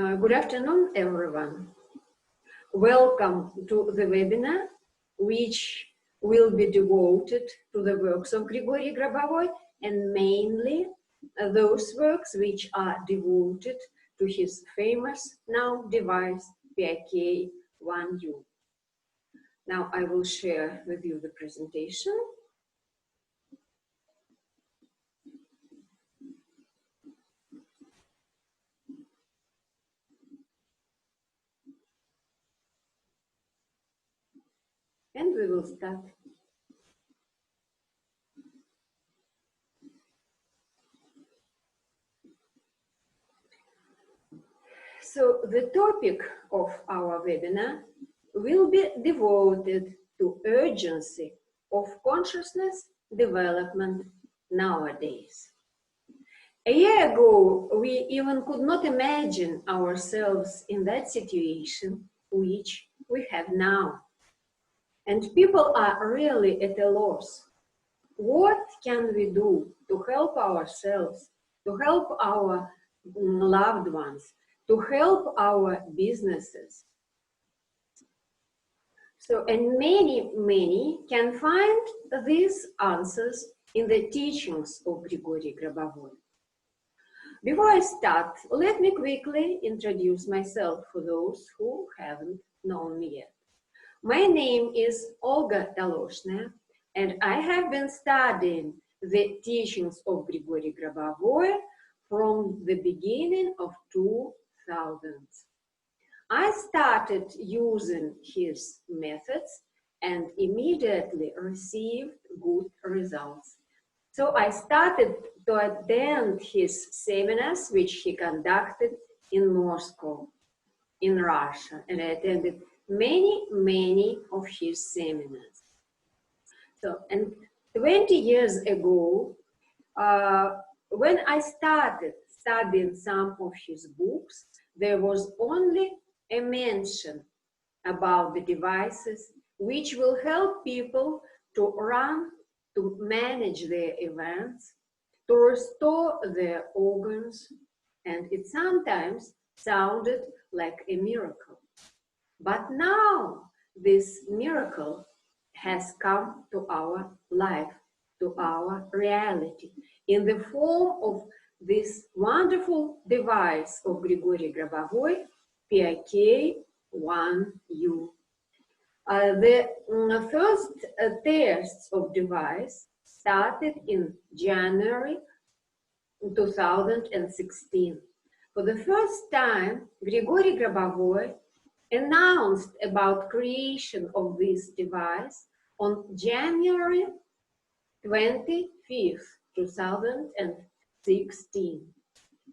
Good afternoon, everyone. Welcome to the webinar, which will be devoted to the works of Grigori Grabovoi, and mainly those works which are devoted to his famous now device, PIK-1U. Now I will share with you the presentation. And we will start. So the topic of our webinar will be devoted to urgency of consciousness development nowadays. A year ago, we even could not imagine ourselves in that situation which we have now. And people are really at a loss. What can we do to help ourselves, to help our loved ones, to help our businesses? So, and many can find these answers in the teachings of Grigori Grabovoi. Before I start, let me quickly introduce myself for those who haven't known me yet. My name is Olga Toloshnaya, and I have been studying the teachings of Grigori Grabovoi from the beginning of 2000s. I started using his methods and immediately received good results. So I started to attend his seminars, which he conducted in Moscow, in Russia, and I attended many of his seminars. So, and 20 years ago, when I started studying some of his books, there was only a mention about the devices which will help people to manage their events, to restore their organs, and it sometimes sounded like a miracle. But now this miracle has come to our life, to our reality, in the form of this wonderful device of Grigori Grabovoi, PIK-1U. The first tests of device started in January 2016. For the first time, Grigori Grabovoi announced about creation of this device on January 25th, 2016.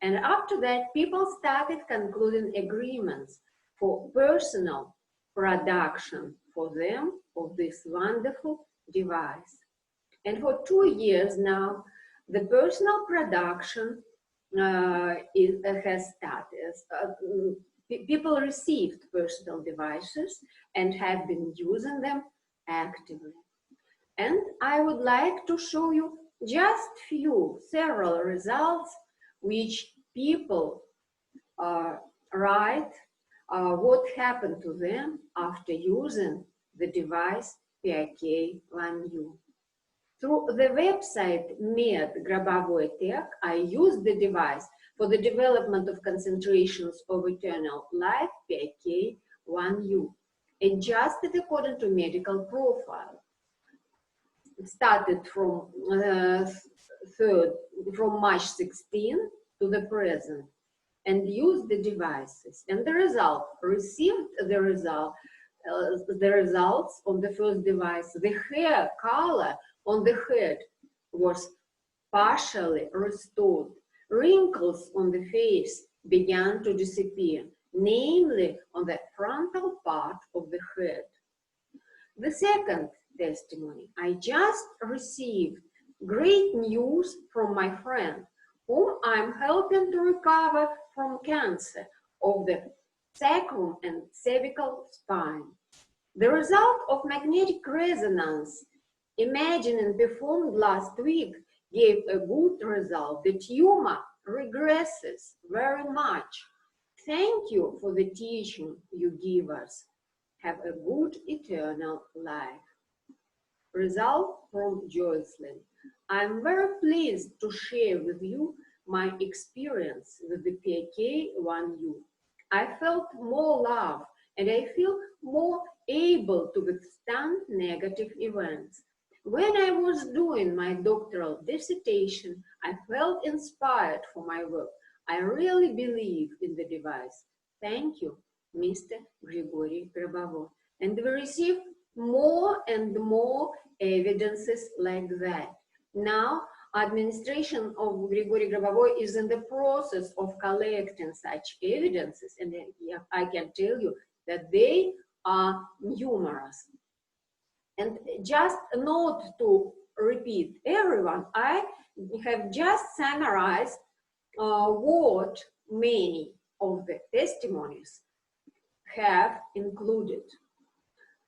And after that, people started concluding agreements for personal production for them of this wonderful device. And for 2 years now, the personal production has started. People received personal devices and have been using them actively. And I would like to show you just several results which people write what happened to them after using the device PIK-1U. Through the website Med Grabovoi Tech, I used the device for the development of concentrations of eternal life, PIK-1U, adjusted according to medical profile. It started from March 16 to the present, and used the devices. And the result, received the results on the first device. The hair color on the head was partially restored. Wrinkles on the face began to disappear, namely on the frontal part of the head. The second testimony, I just received great news from my friend, whom I'm helping to recover from cancer of the sacrum and cervical spine. The result of magnetic resonance imaging and performed last week gave a good result. The tumor regresses very much. Thank you for the teaching you give us. Have a good eternal life. Result from Jocelyn. I am very pleased to share with you my experience with the PK1U. I felt more love and I feel more able to withstand negative events. When I was doing my doctoral dissertation, I felt inspired for my work. I really believe in the device. Thank you, Mr. Grigori Grabovoi. And we receive more and more evidences like that. Now, administration of Grigori Grabovoi is in the process of collecting such evidences, and I can tell you that they are numerous. And just not to repeat everyone, I have just summarized what many of the testimonies have included.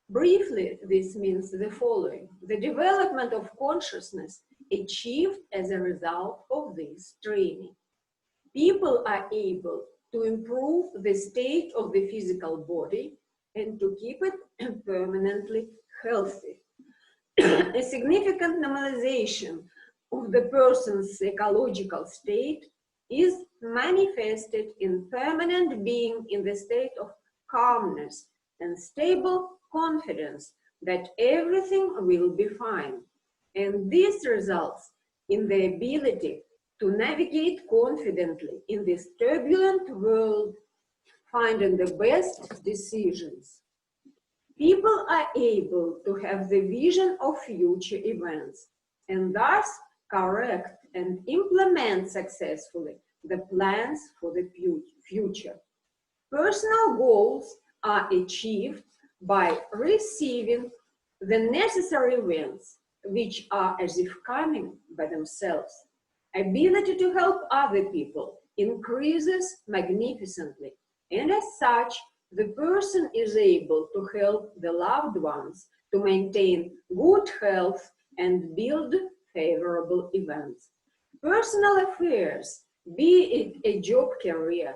Briefly, this means the following: the development of consciousness achieved as a result of this training. People are able to improve the state of the physical body and to keep it permanently healthy. A significant normalization of the person's psychological state is manifested in permanent being in the state of calmness and stable confidence that everything will be fine. And this results in the ability to navigate confidently in this turbulent world, finding the best decisions. People are able to have the vision of future events and thus correct and implement successfully the plans for the future. Personal goals are achieved by receiving the necessary events, which are as if coming by themselves. Ability to help other people increases magnificently, and as such, the person is able to help the loved ones to maintain good health and build favorable events. Personal affairs, be it a job career,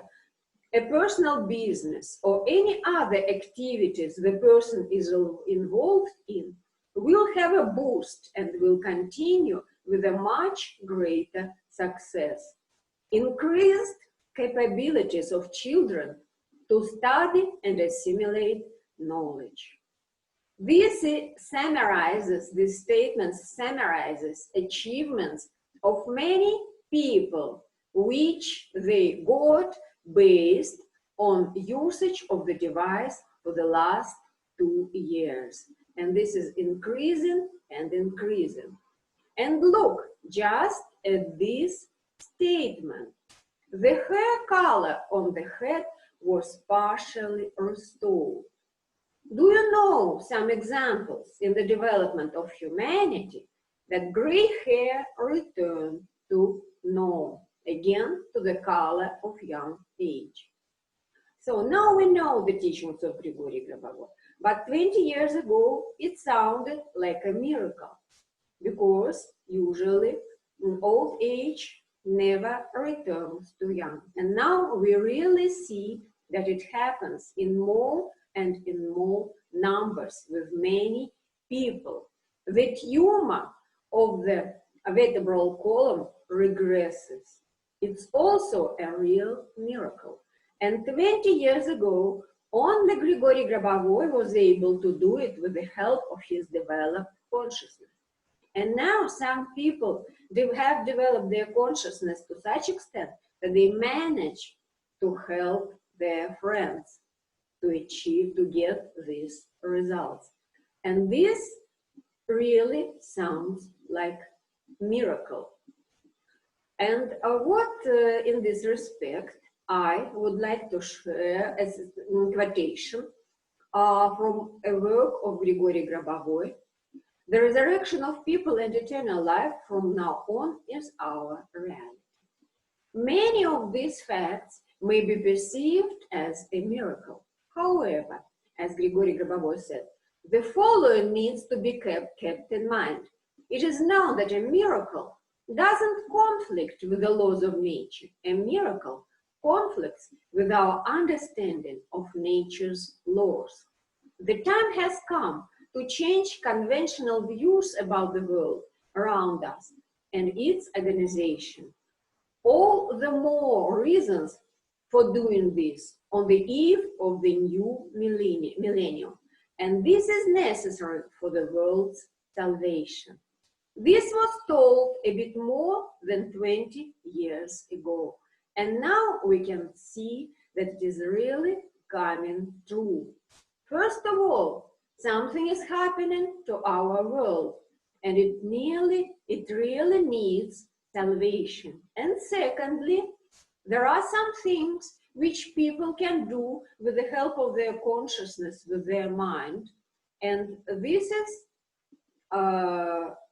a personal business, or any other activities the person is involved in, will have a boost and will continue with a much greater success. Increased capabilities of children to study and assimilate knowledge. This statement summarizes achievements of many people which they got based on usage of the device for the last 2 years. And this is increasing and increasing. And look just at this statement. The hair color on the head was partially restored. Do you know some examples in the development of humanity that gray hair returned to normal, again to the color of young age? So now we know the teachings of Grigori Grabovoi, but 20 years ago it sounded like a miracle, because usually old age never returns to young. And now we really see that it happens in more and in more numbers with many people. The tumor of the vertebral column regresses. It's also a real miracle. And 20 years ago, only Grigori Grabovoi was able to do it with the help of his developed consciousness. And now some people, they have developed their consciousness to such extent that they manage to help their friends to achieve, to get these results. And this really sounds like miracle. And what in this respect I would like to share as a quotation from a work of Grigori Grabovoi. The resurrection of people and eternal life from now on is our reality. Many of these facts may be perceived as a miracle. However, as Grigori Grabovoi said, the following needs to be kept in mind. It is known that a miracle doesn't conflict with the laws of nature. A miracle conflicts with our understanding of nature's laws. The time has come to change conventional views about the world around us and its organization. All the more reasons for doing this on the eve of the new millennium. And this is necessary for the world's salvation. This was told a bit more than 20 years ago. And now we can see that it is really coming true. First of all, something is happening to our world, and it really needs salvation. And secondly, there are some things which people can do with the help of their consciousness, with their mind, and this is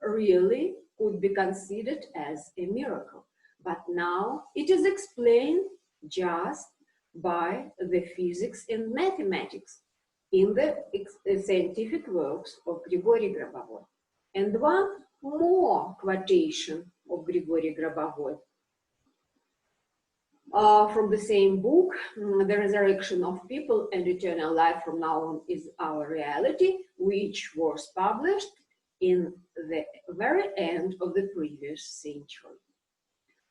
really could be considered as a miracle. But now it is explained just by the physics and mathematics in the scientific works of Grigori Grabovoi. And one more quotation of Grigori Grabovoi from the same book, The Resurrection of People and Eternal Life from Now On is Our Reality, which was published in the very end of the previous century.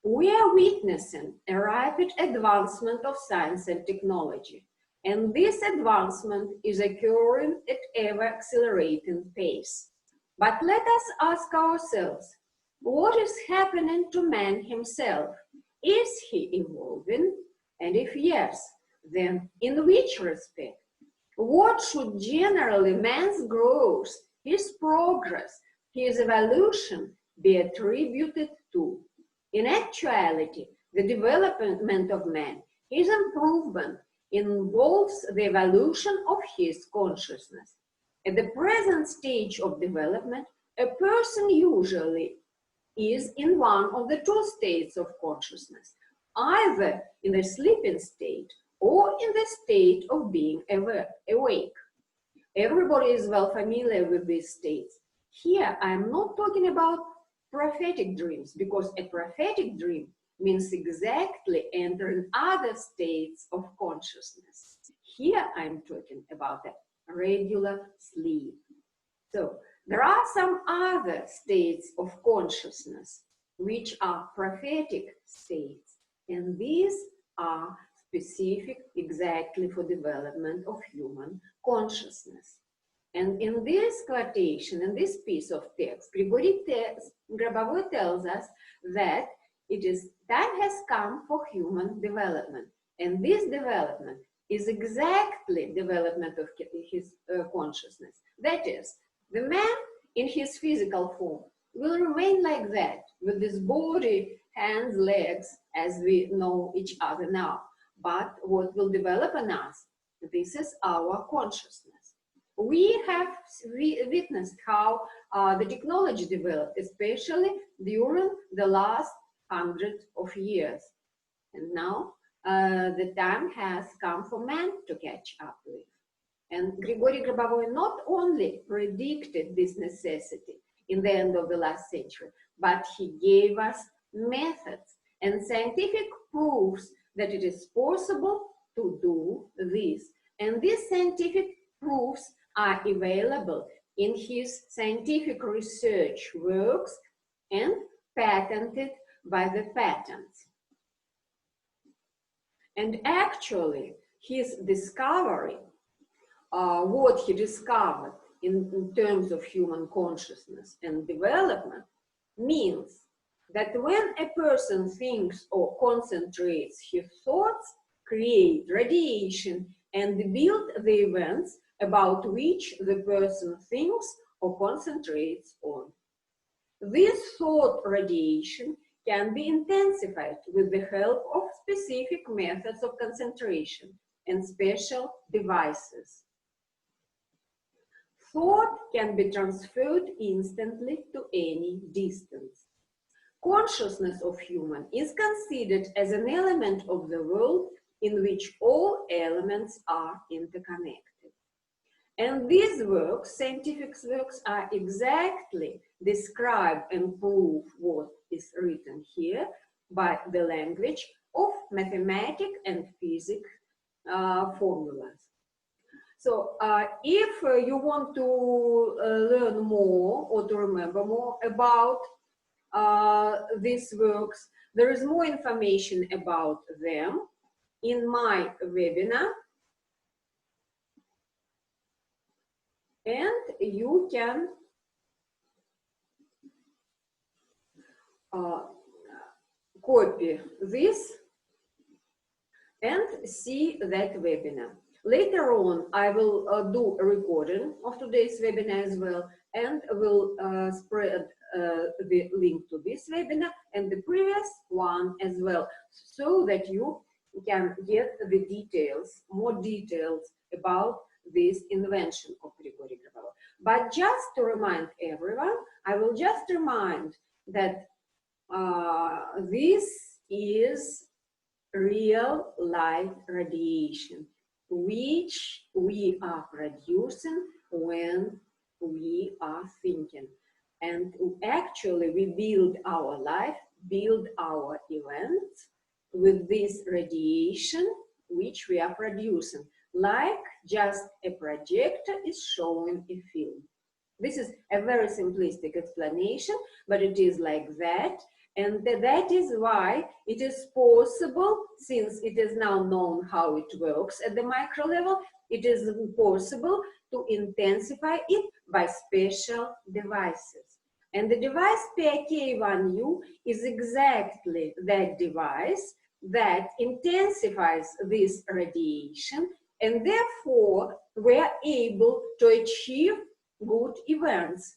We are witnessing a rapid advancement of science and technology, and this advancement is occurring at ever-accelerating pace. But let us ask ourselves, what is happening to man himself? Is he evolving? And if yes, then in which respect? What should generally man's growth, his progress, his evolution be attributed to? In actuality, the development of man, his improvement, involves the evolution of his consciousness. At the present stage of development, a person usually is in one of the two states of consciousness, either in the sleeping state or in the state of being awake. Everybody is well familiar with these states. Here, I am not talking about prophetic dreams, because a prophetic dream means exactly entering other states of consciousness. Here, I am talking about a regular sleep. So, there are some other states of consciousness which are prophetic states, and these are specific exactly for development of human consciousness. And in this quotation, in this piece of text, Grigori Grabovoi tells us that time has come for human development, and this development is exactly development of his consciousness. That is, the man in his physical form will remain like that, with this body, hands, legs, as we know each other now. But what will develop in us, this is our consciousness. We have witnessed how the technology developed, especially during the last 100 of years. And now the time has come for man to catch up with. And Grigori Grabovoi not only predicted this necessity in the end of the last century, but he gave us methods and scientific proofs that it is possible to do this. And these scientific proofs are available in his scientific research works and patented by the patents. And actually, his discovery, what he discovered in terms of human consciousness and development, means that when a person thinks or concentrates his thoughts, create radiation and build the events about which the person thinks or concentrates on. This thought radiation can be intensified with the help of specific methods of concentration and special devices. Thought can be transferred instantly to any distance. Consciousness of human is considered as an element of the world in which all elements are interconnected. And these works, scientific works, are exactly describe and prove what is written here by the language of mathematics and physics formulas. So if you want to learn more or to remember more about these works, there is more information about them in my webinar, and you can copy this and see that webinar. Later on, I will do a recording of today's webinar as well, and will spread the link to this webinar and the previous one as well, so that you can get the details, more details about this invention of Grigori Grabovoi. But just to remind everyone, I will just remind that this is real light radiation, which we are producing when we are thinking. And actually, we build our life, build our events with this radiation which we are producing, like just a projector is showing a film. This is a very simplistic explanation, but it is like that. And that is why it is possible, since it is now known how it works at the micro level, it is possible to intensify it by special devices. And the device PK1U is exactly that device that intensifies this radiation, and therefore we are able to achieve good events,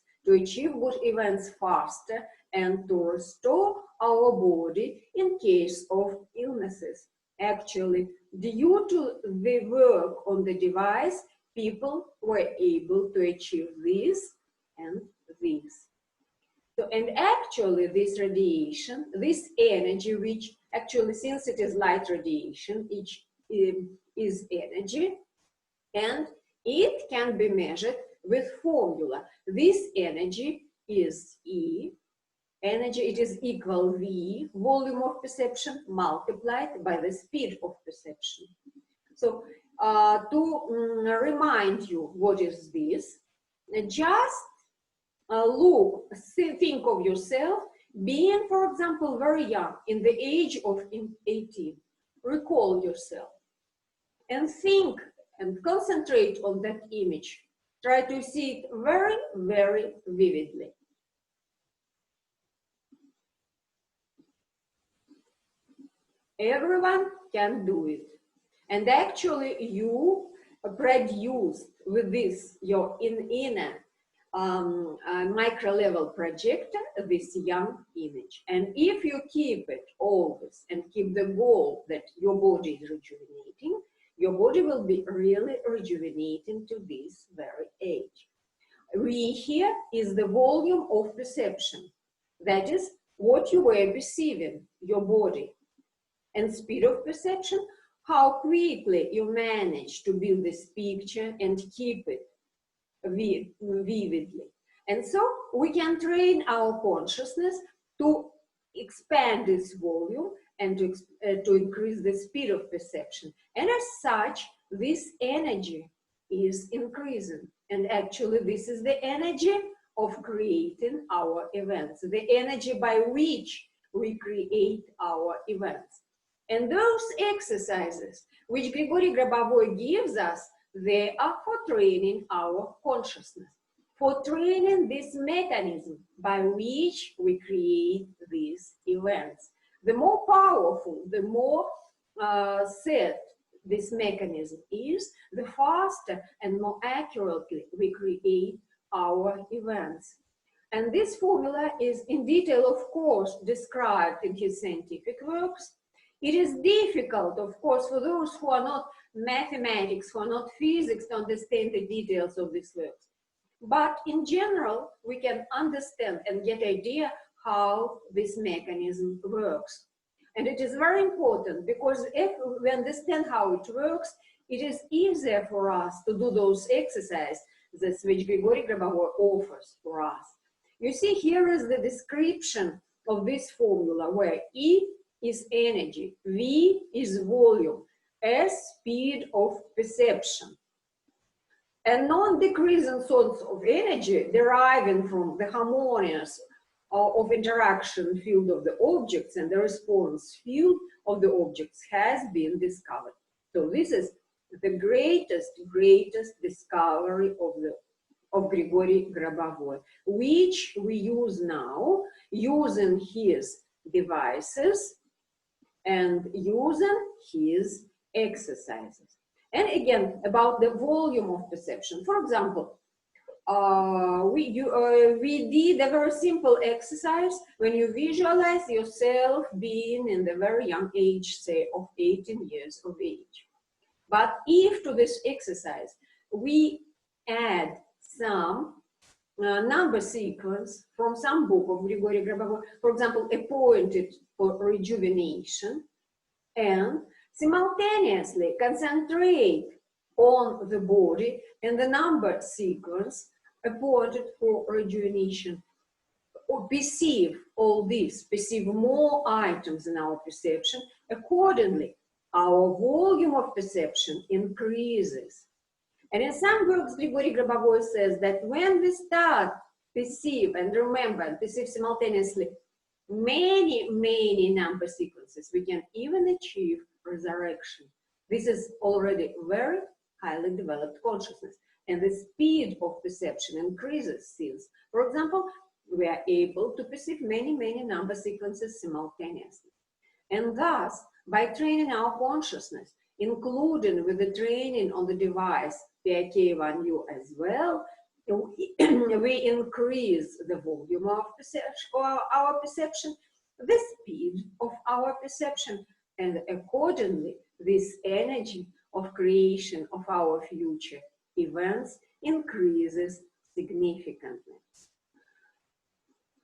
faster, and to restore our body in case of illnesses. Actually, due to the work on the device, people were able to achieve this and this. So, and actually this radiation, this energy, which actually, since it is light radiation, each is energy, and it can be measured with formula. This energy is E. Energy, it is equal V, volume of perception, multiplied by the speed of perception. So to remind you what is this, just think of yourself being, for example, very young, in the age of 18. Recall yourself and think and concentrate on that image. Try to see it very, very vividly. Everyone can do it. And actually you produced with this, your inner micro level projector, this young image. And if you keep it always and keep the goal that your body is rejuvenating, your body will be really rejuvenating to this very age. V here is the volume of perception. That is what you were perceiving, your body. And speed of perception, how quickly you manage to build this picture and keep it vividly. And so we can train our consciousness to expand this volume and to increase the speed of perception. And as such, this energy is increasing. And actually, this is the energy of creating our events, the energy by which we create our events. And those exercises which Grigori Grabovoi gives us, they are for training our consciousness, for training this mechanism by which we create these events. The more powerful, the more set this mechanism is, the faster and more accurately we create our events. And this formula is in detail, of course, described in his scientific works. It is difficult, of course, for those who are not mathematics, who are not physics, to understand the details of these works. But in general, we can understand and get an idea how this mechanism works. And it is very important, because if we understand how it works, it is easier for us to do those exercises which Grigori Grabovoi offers for us. You see, here is the description of this formula, where E is energy, V is volume, S speed of perception. A non-decreasing source of energy deriving from the harmonious of interaction field of the objects and the response field of the objects has been discovered. So this is the greatest discovery of Grigori Grabovoi, which we use now using his devices and using his exercises. And again, about the volume of perception. For example, we did a very simple exercise when you visualize yourself being in the very young age, say of 18 years of age. But if to this exercise we add some number sequence from some book of Grigori Grabovoi, for example, appointed for rejuvenation, and simultaneously concentrate on the body and the number sequence appointed for rejuvenation, or perceive all this, perceive more items in our perception, accordingly, our volume of perception increases. And in some works, Grigori Grabovoi says that when we start perceive and remember and perceive simultaneously many number sequences, we can even achieve resurrection. This is already very highly developed consciousness, and the speed of perception increases since, for example, we are able to perceive many number sequences simultaneously. And thus, by training our consciousness, including with the training on the device PIK1U as well, we increase the volume of perception, or our perception, the speed of our perception, and accordingly, this energy of creation of our future events increases significantly.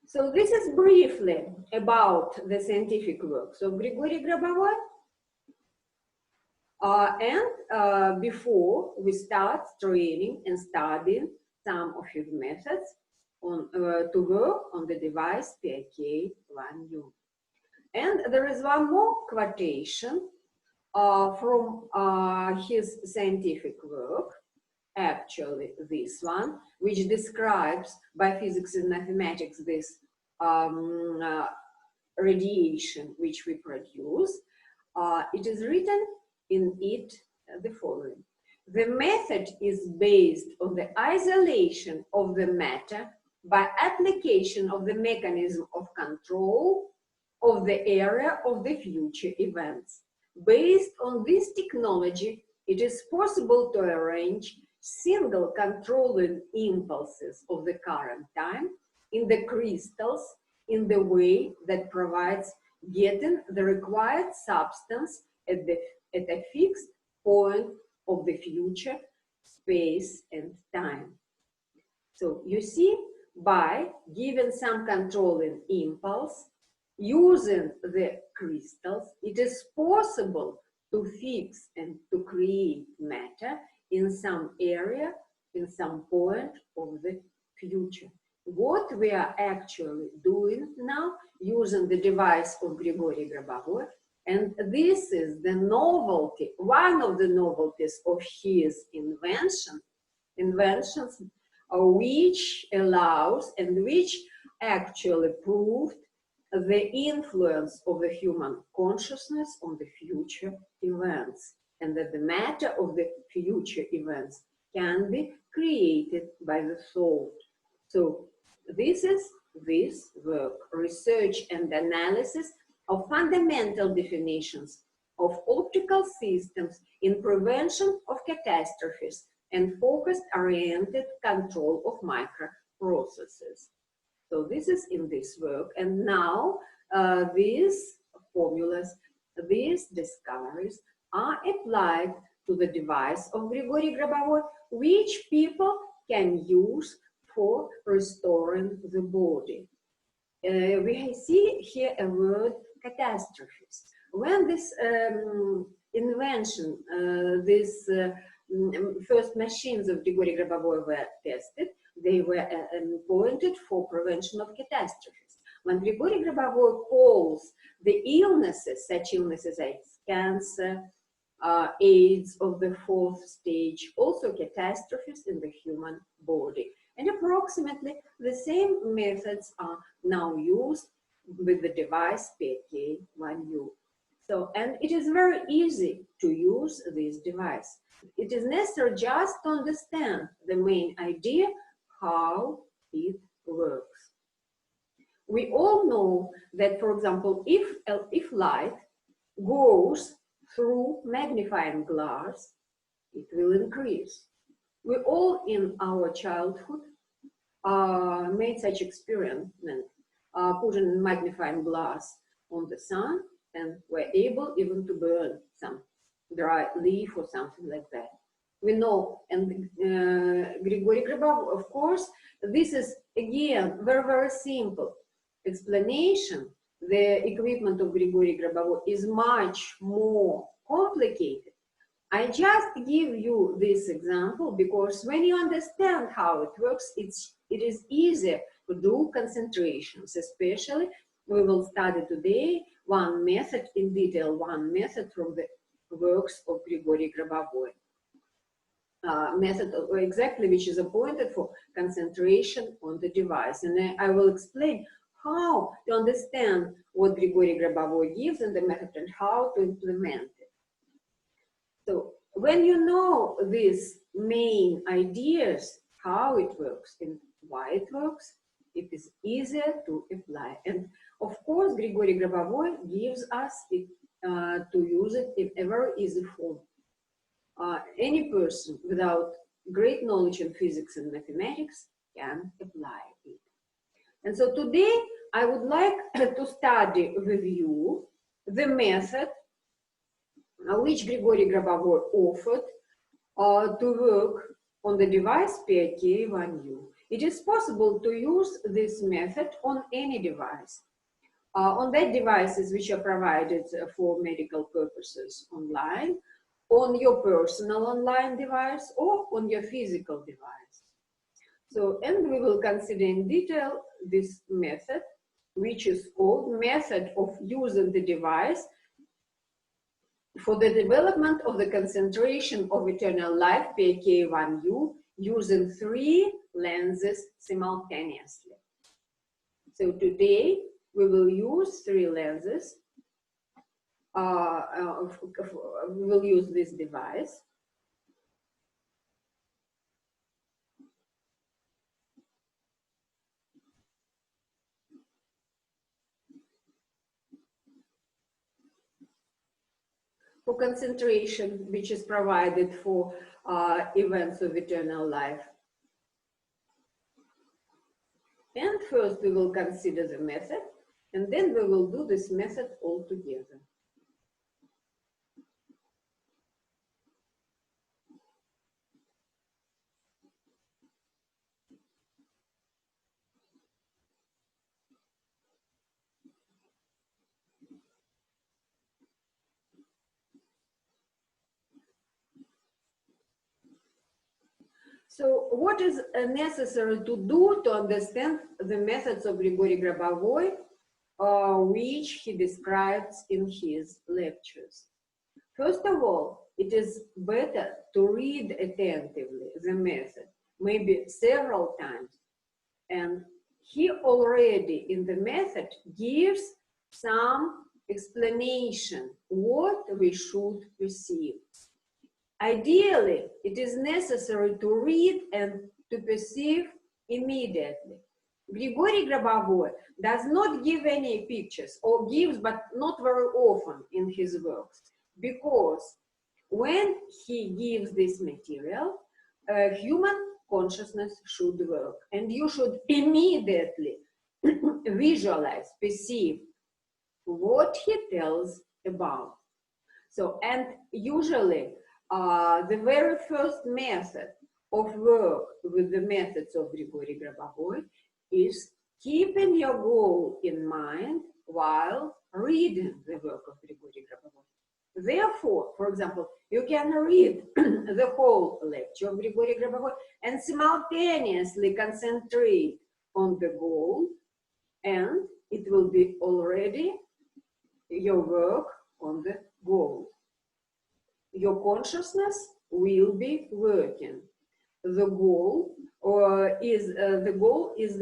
So this is briefly about the scientific works of Grigori Grabovoi. Before we start training and studying some of his methods to work on the device PIK1U. And there is one more quotation from his scientific work, actually this one, which describes by physics and mathematics this radiation which we produce. It is written in it the following: the method is based on the isolation of the matter by application of the mechanism of control of the area of the future events. Based on this technology, it is possible to arrange single controlling impulses of the current time in the crystals in the way that provides getting the required substance at a fixed point of the future, space and time. So you see, by giving some controlling impulse, using the crystals, it is possible to fix and to create matter in some area, in some point of the future. What we are actually doing now, using the device of Grigori Grabovoi, and this is the novelty, one of the novelties of his inventions, which allows and which actually proved the influence of the human consciousness on the future events, and that the matter of the future events can be created by the thought. So this is this work, research and analysis of fundamental definitions of optical systems in prevention of catastrophes and focused-oriented control of microprocesses. So this is in this work, and now these formulas, these discoveries are applied to the device of Grigori Grabovoi, which people can use for restoring the body. We see here a word, catastrophes. When this invention, these first machines of Grigori Grabovoi were tested, they were pointed for prevention of catastrophes. When Grigori Grabovoi calls the illnesses, such illnesses as cancer, AIDS of the fourth stage, also catastrophes in the human body. And approximately the same methods are now used with the device PK1U. So, and it is very easy to use this device. It is necessary just to understand the main idea, how it works. We all know that, for example, if light goes through magnifying glass, it will increase. We all in our childhood made such experiment, putting magnifying glass on the sun, and were able even to burn some dry leaf or something like that. We know, and Grigori Grabovoi, of course, this is again very, very simple explanation. The equipment of Grigori Grabovoi is much more complicated. I just give you this example because when you understand how it works, it is easier to do concentrations. Especially, we will study today one method in detail, one method from the works of Grigori Grabovoi. Method exactly which is appointed for concentration on the device. And I will explain how to understand what Grigori Grabovoi gives in the method and how to implement it. So when you know these main ideas, how it works and why it works, it is easier to apply. And of course, Grigori Grabovoi gives us it, to use it in a very easy form. Any person without great knowledge in physics and mathematics can apply it. And so today I would like to study with you the method which Grigori Grabovoi offered to work on the device PK1U. It is possible to use this method on any device. On that devices which are provided for medical purposes online, on your personal online device, or on your physical device. So, and we will consider in detail this method, which is called method of using the device for the development of the concentration of eternal life, PK1U, using 3 lenses simultaneously. So today we will use 3 lenses. We will use this device. For concentration, which is provided for events of eternal life. And first we will consider the method, and then we will do this method all together. So what is necessary to do to understand the methods of Grigori Grabovoi, which he describes in his lectures? First of all, it is better to read attentively the method, maybe several times. And he already in the method gives some explanation what we should perceive. Ideally, it is necessary to read and to perceive immediately. Grigori Grabovoi does not give any pictures, or gives, but not very often in his works, because when he gives this material, human consciousness should work, and you should immediately visualize, perceive what he tells about. So, and usually, the very first method of work with the methods of Grigori Grabovoi is keeping your goal in mind while reading the work of Grigori Grabovoi. Therefore, for example, you can read the whole lecture of Grigori Grabovoi and simultaneously concentrate on the goal, and it will be already your work on the goal. Your consciousness will be working. The goal is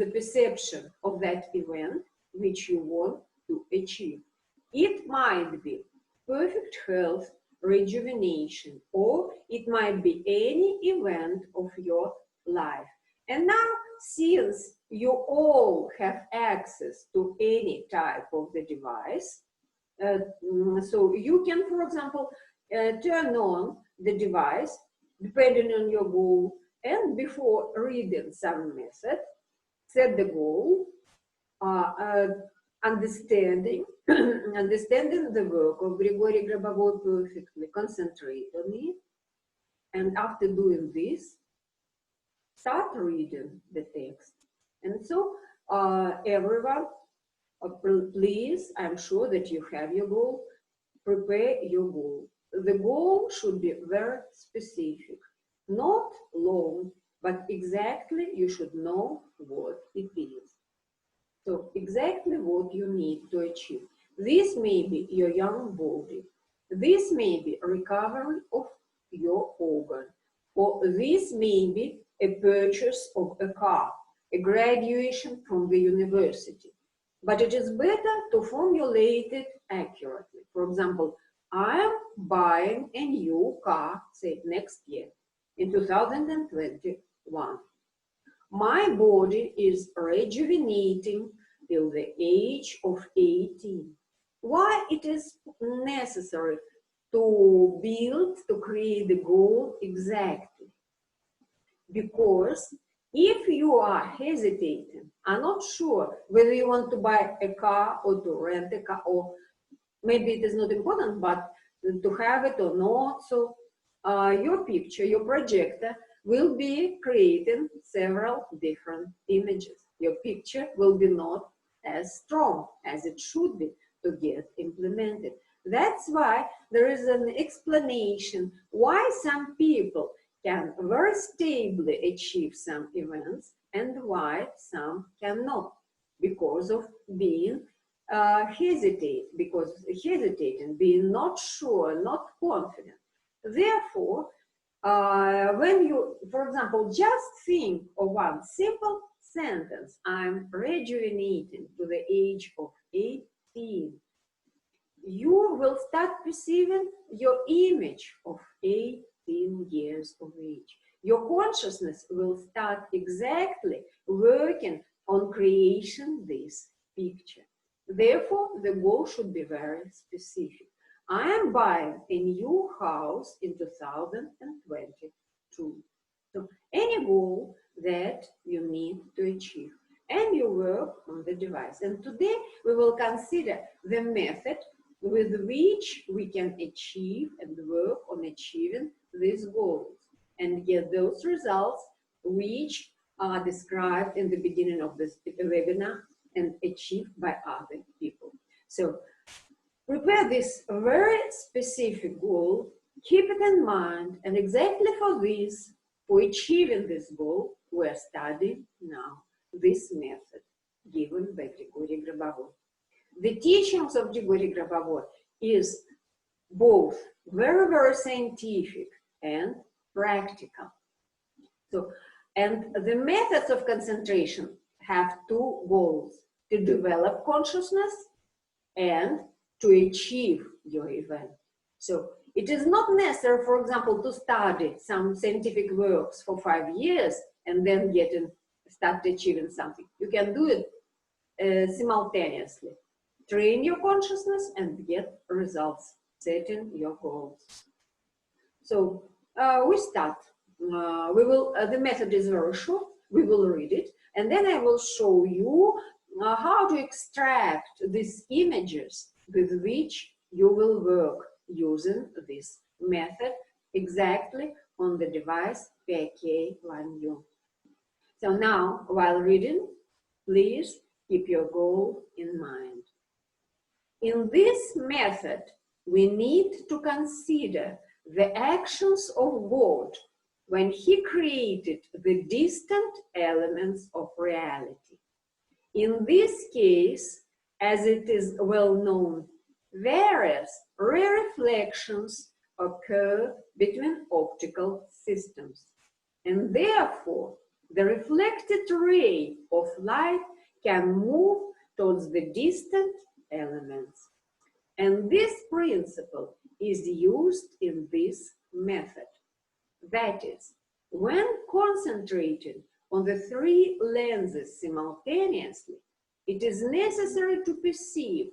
the perception of that event which you want to achieve. It might be perfect health, rejuvenation, or it might be any event of your life. And now, since you all have access to any type of the device, so you can, for example, turn on the device depending on your goal, and before reading some method, set the goal, understanding the work of Grigori Grabovoi perfectly, concentrate on it, and after doing this, start reading the text. And so everyone, please, I'm sure that you have your goal, prepare your goal. The goal should be very specific, not long, but exactly you should know what it is. So exactly what you need to achieve. This may be your young body. This may be a recovery of your organ. Or this may be a purchase of a car, a graduation from the university. But it is better to formulate it accurately. For example, I am buying a new car, say next year, in 2021. My body is rejuvenating till the age of 18. Why it is necessary to create the goal exactly? Because if you are hesitating, are not sure whether you want to buy a car or to rent a car, or maybe it is not important, but to have it or not, so your picture, your projector will be creating several different images. Your picture will be not as strong as it should be to get implemented. That's why there is an explanation why some people can very stably achieve some events and why some cannot, because of being hesitating, being not sure, not confident. Therefore, when you, for example, just think of one simple sentence, I'm rejuvenating to the age of 18, you will start perceiving your image of 18 years of age. Your consciousness will start exactly working on creation this picture. Therefore, the goal should be very specific. I am buying a new house in 2022. So any goal that you need to achieve, and you work on the device. And today we will consider the method with which we can achieve and work on achieving these goals and get those results which are described in the beginning of this webinar and achieved by other people. So prepare this very specific goal, keep it in mind, and exactly for this, for achieving this goal, we are studying now this method given by Grigori Grabovoi. The teachings of Grigori Grabovoi is both very, very scientific and practical. So, and the methods of concentration have two goals: to develop consciousness and to achieve your event. So it is not necessary, for example, to study some scientific works for 5 years and then start achieving something. You can do it simultaneously. Train your consciousness and get results, setting your goals. So we start. The method is very short. We will read it, and then I will show you how to extract these images with which you will work using this method exactly on the device PK1U. So now, while reading, please keep your goal in mind. In this method, we need to consider the actions of God when He created the distant elements of reality. In this case, as it is well known, various re-reflections occur between optical systems, and therefore the reflected ray of light can move towards the distant elements. And this principle is used in this method. That is, when concentrating on the three lenses simultaneously, it is necessary to perceive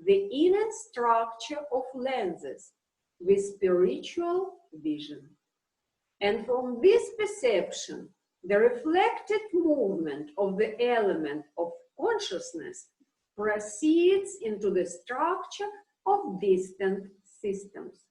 the inner structure of lenses with spiritual vision. And from this perception, the reflected movement of the element of consciousness proceeds into the structure of distant systems.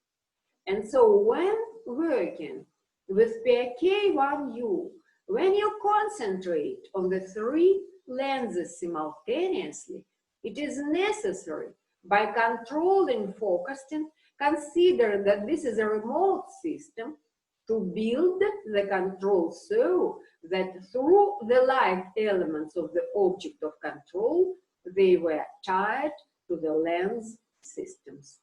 And so when working with PK1U, when you concentrate on the three lenses simultaneously, it is necessary, by controlling focusing, consider that this is a remote system, to build the control so that through the light elements of the object of control, they were tied to the lens systems.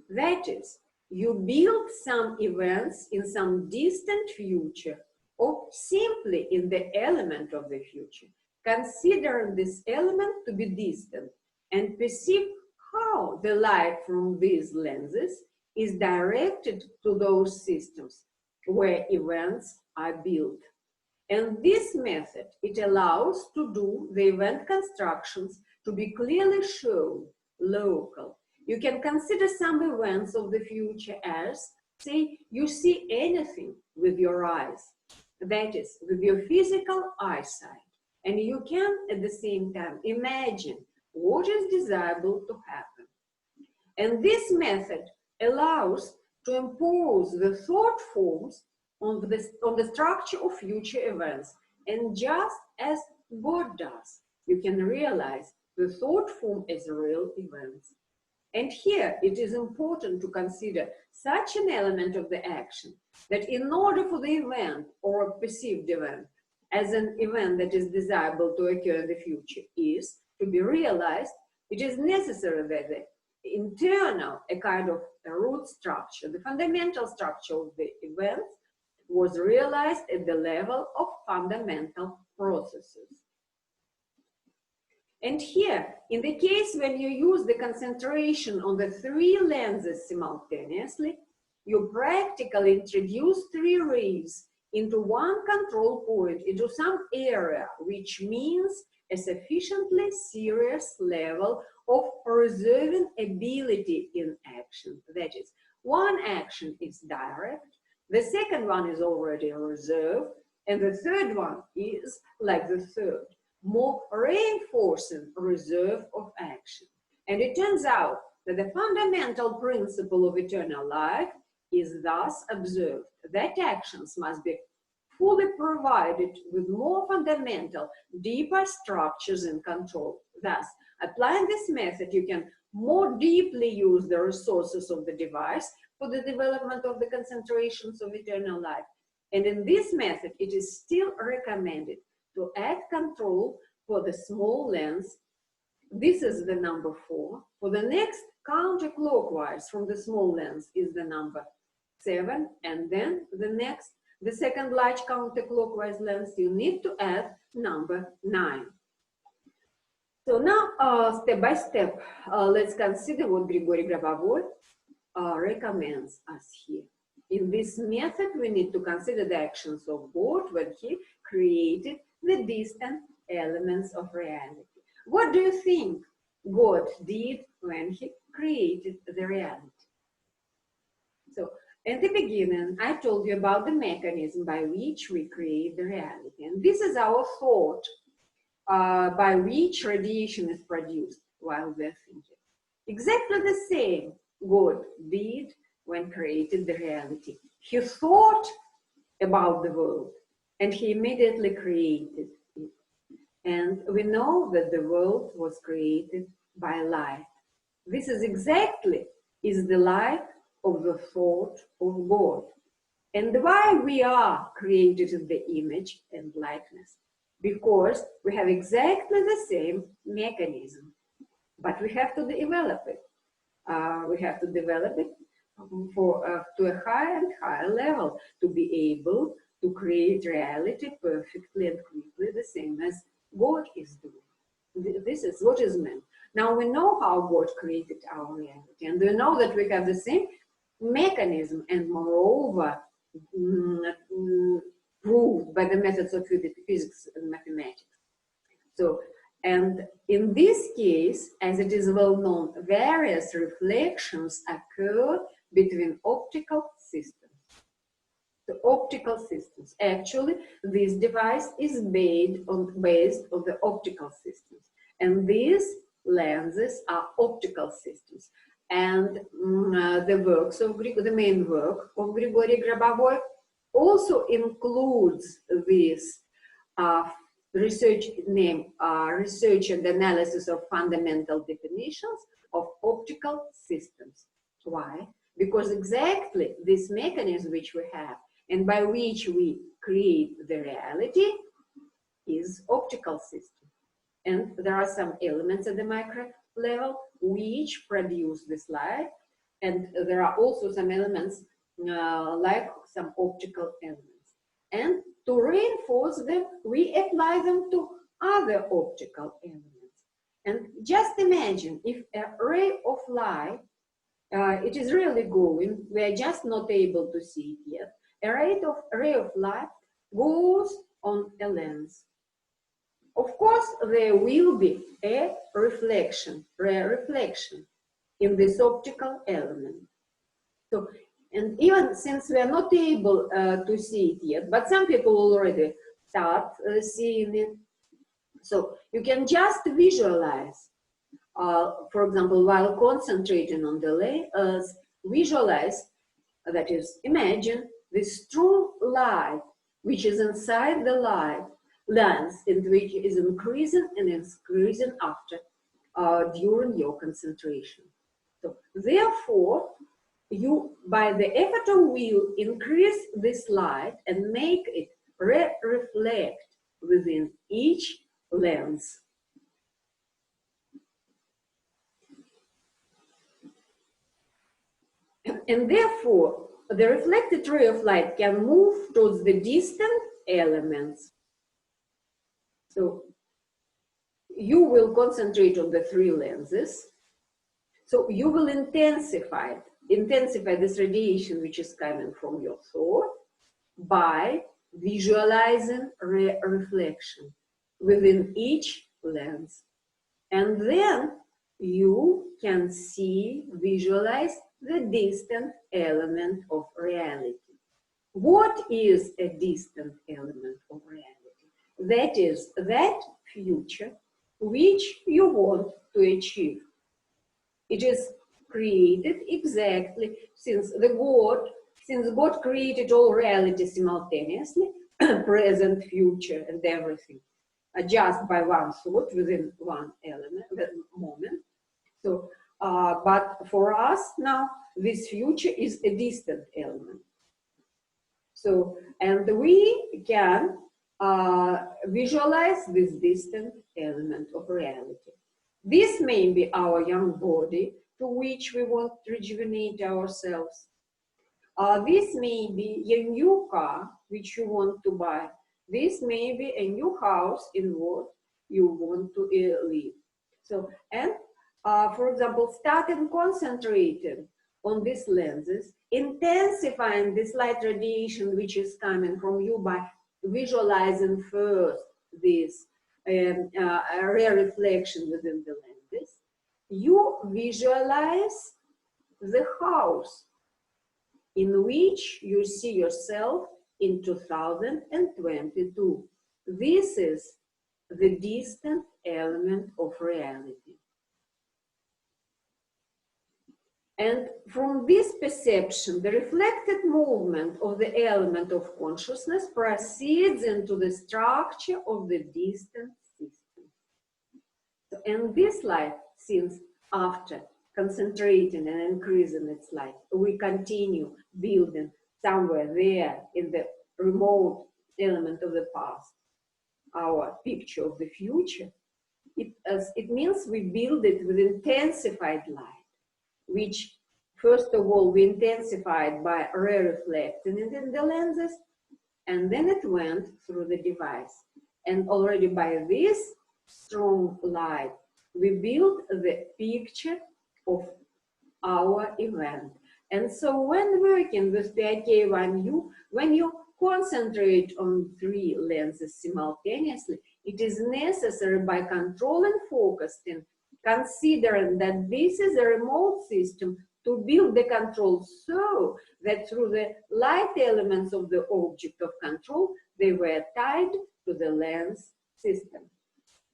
That is, you build some events in some distant future or simply in the element of the future, considering this element to be distant and perceive how the light from these lenses is directed to those systems where events are built. And this method, it allows to do the event constructions to be clearly shown, local. You can consider some events of the future as, say, you see anything with your eyes, that is, with your physical eyesight, and you can at the same time imagine what is desirable to happen. And this method allows to impose the thought forms on the structure of future events. And just as God does, you can realize the thought form as real events. And here it is important to consider such an element of the action that in order for the event or a perceived event as an event that is desirable to occur in the future is to be realized, it is necessary that the internal, a kind of a root structure, the fundamental structure of the event was realized at the level of fundamental processes. And here, in the case when you use the concentration on the three lenses simultaneously, you practically introduce three rays into one control point, into some area, which means a sufficiently serious level of reserving ability in action. That is, one action is direct, the second one is already reserved, and the third one is like the third, more reinforcing reserve of action. And it turns out that the fundamental principle of eternal life is thus observed, that actions must be fully provided with more fundamental, deeper structures and control. Thus, applying this method, you can more deeply use the resources of the device for the development of the concentrations of eternal life. And in this method, it is still recommended to add control for the small lens. This is the number 4. For the next counterclockwise from the small lens is the number 7, and then the second large counterclockwise lens, you need to add number 9. So now, step by step, let's consider what Grigori Grabovoi recommends us here. In this method, we need to consider the actions of God when he created the distant elements of reality. What do you think God did when he created the reality? So, at the beginning, I told you about the mechanism by which we create the reality. And this is our thought by which radiation is produced while we're thinking. Exactly the same God did when created the reality. He thought about the world and he immediately created it. And we know that the world was created by light. This is exactly the light of the thought of God. And why we are created in the image and likeness. because we have exactly the same mechanism, but we have to develop it. We have to develop it to a higher and higher level to be able to create reality perfectly and quickly, the same as God is doing. This is what is meant. Now we know how God created our reality, and we know that we have the same mechanism, and moreover, proved by the methods of physics and mathematics. So, and in this case, as it is well known, various reflections occur between optical systems. The optical systems. Actually, this device is based on the optical systems. And these lenses are optical systems. And the main work of Grigori Grabovoi also includes this research and analysis of fundamental definitions of optical systems. Why? Because exactly this mechanism which we have and by which we create the reality is optical system. And there are some elements at the micro level which produce this light, and there are also some elements like some optical elements. And to reinforce them, we apply them to other optical elements. And just imagine if a ray of light, it is really going, we are just not able to see it yet. A ray of light goes on a lens. Of course, there will be a reflection in this optical element. So, and even since we are not able to see it yet, but some people already start seeing it. So you can just visualize, for example, while concentrating on the layers, visualize, that is, imagine this strong light which is inside the lens, and which is increasing and increasing during your concentration. So therefore, you, by the effort of will, increase this light and make it reflect within each lens. And therefore, the reflected ray of light can move towards the distant elements. So you will concentrate on the three lenses. So you will intensify this radiation which is coming from your thought by visualizing reflection within each lens. And then you can visualize the distant element of reality. What is a distant element of reality? That is that future which you want to achieve. It is created exactly since God created all reality simultaneously, present, future, and everything, just by one thought within one moment. So, but for us now, this future is a distant element. So, and we can visualize this distant element of reality. This may be our young body to which we want to rejuvenate ourselves. This may be a new car which you want to buy. This may be a new house in what you want to live. So, and for example, starting concentrating on these lenses, intensifying this light radiation which is coming from you by visualizing first this rare reflection within the lenses, you visualize the house in which you see yourself in 2022. This is the distant element of reality. And from this perception, the reflected movement of the element of consciousness proceeds into the structure of the distant system. So, and this light, since after concentrating and increasing its light, we continue building somewhere there in the remote element of the past. our picture of the future, it means we build it with intensified light, which first of all we intensified by re-reflecting it in the lenses, and then it went through the device. And already by this strong light, we build the picture of our event. And so when working with PIK1U, when you concentrate on 3 lenses simultaneously, it is necessary by controlling focusing, considering that this is a remote system, to build the control so that through the light elements of the object of control, they were tied to the lens system.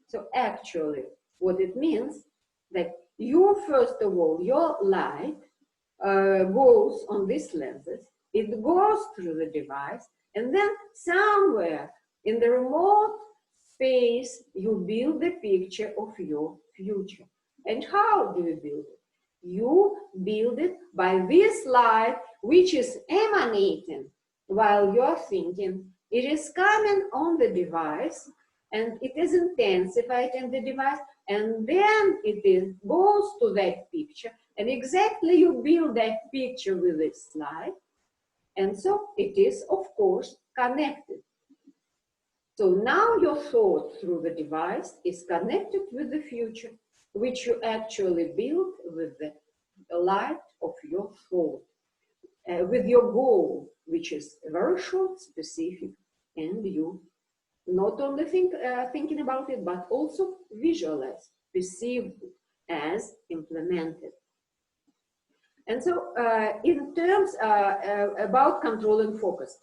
So actually, what it means that you, first of all, your light goes on these lenses, it goes through the device, and then somewhere in the remote space, you build the picture of your future. And how do you build it? You build it by this light, which is emanating while you're thinking. It is coming on the device, and it is intensified in the device, and then it goes to that picture, and exactly you build that picture with this light, and so it is, of course, connected. So now your thought through the device is connected with the future, which you actually build with the light of your thought, with your goal, which is very short, specific, and you not only thinking about it, but also visualize, perceive as implemented. And so in terms about control and focus,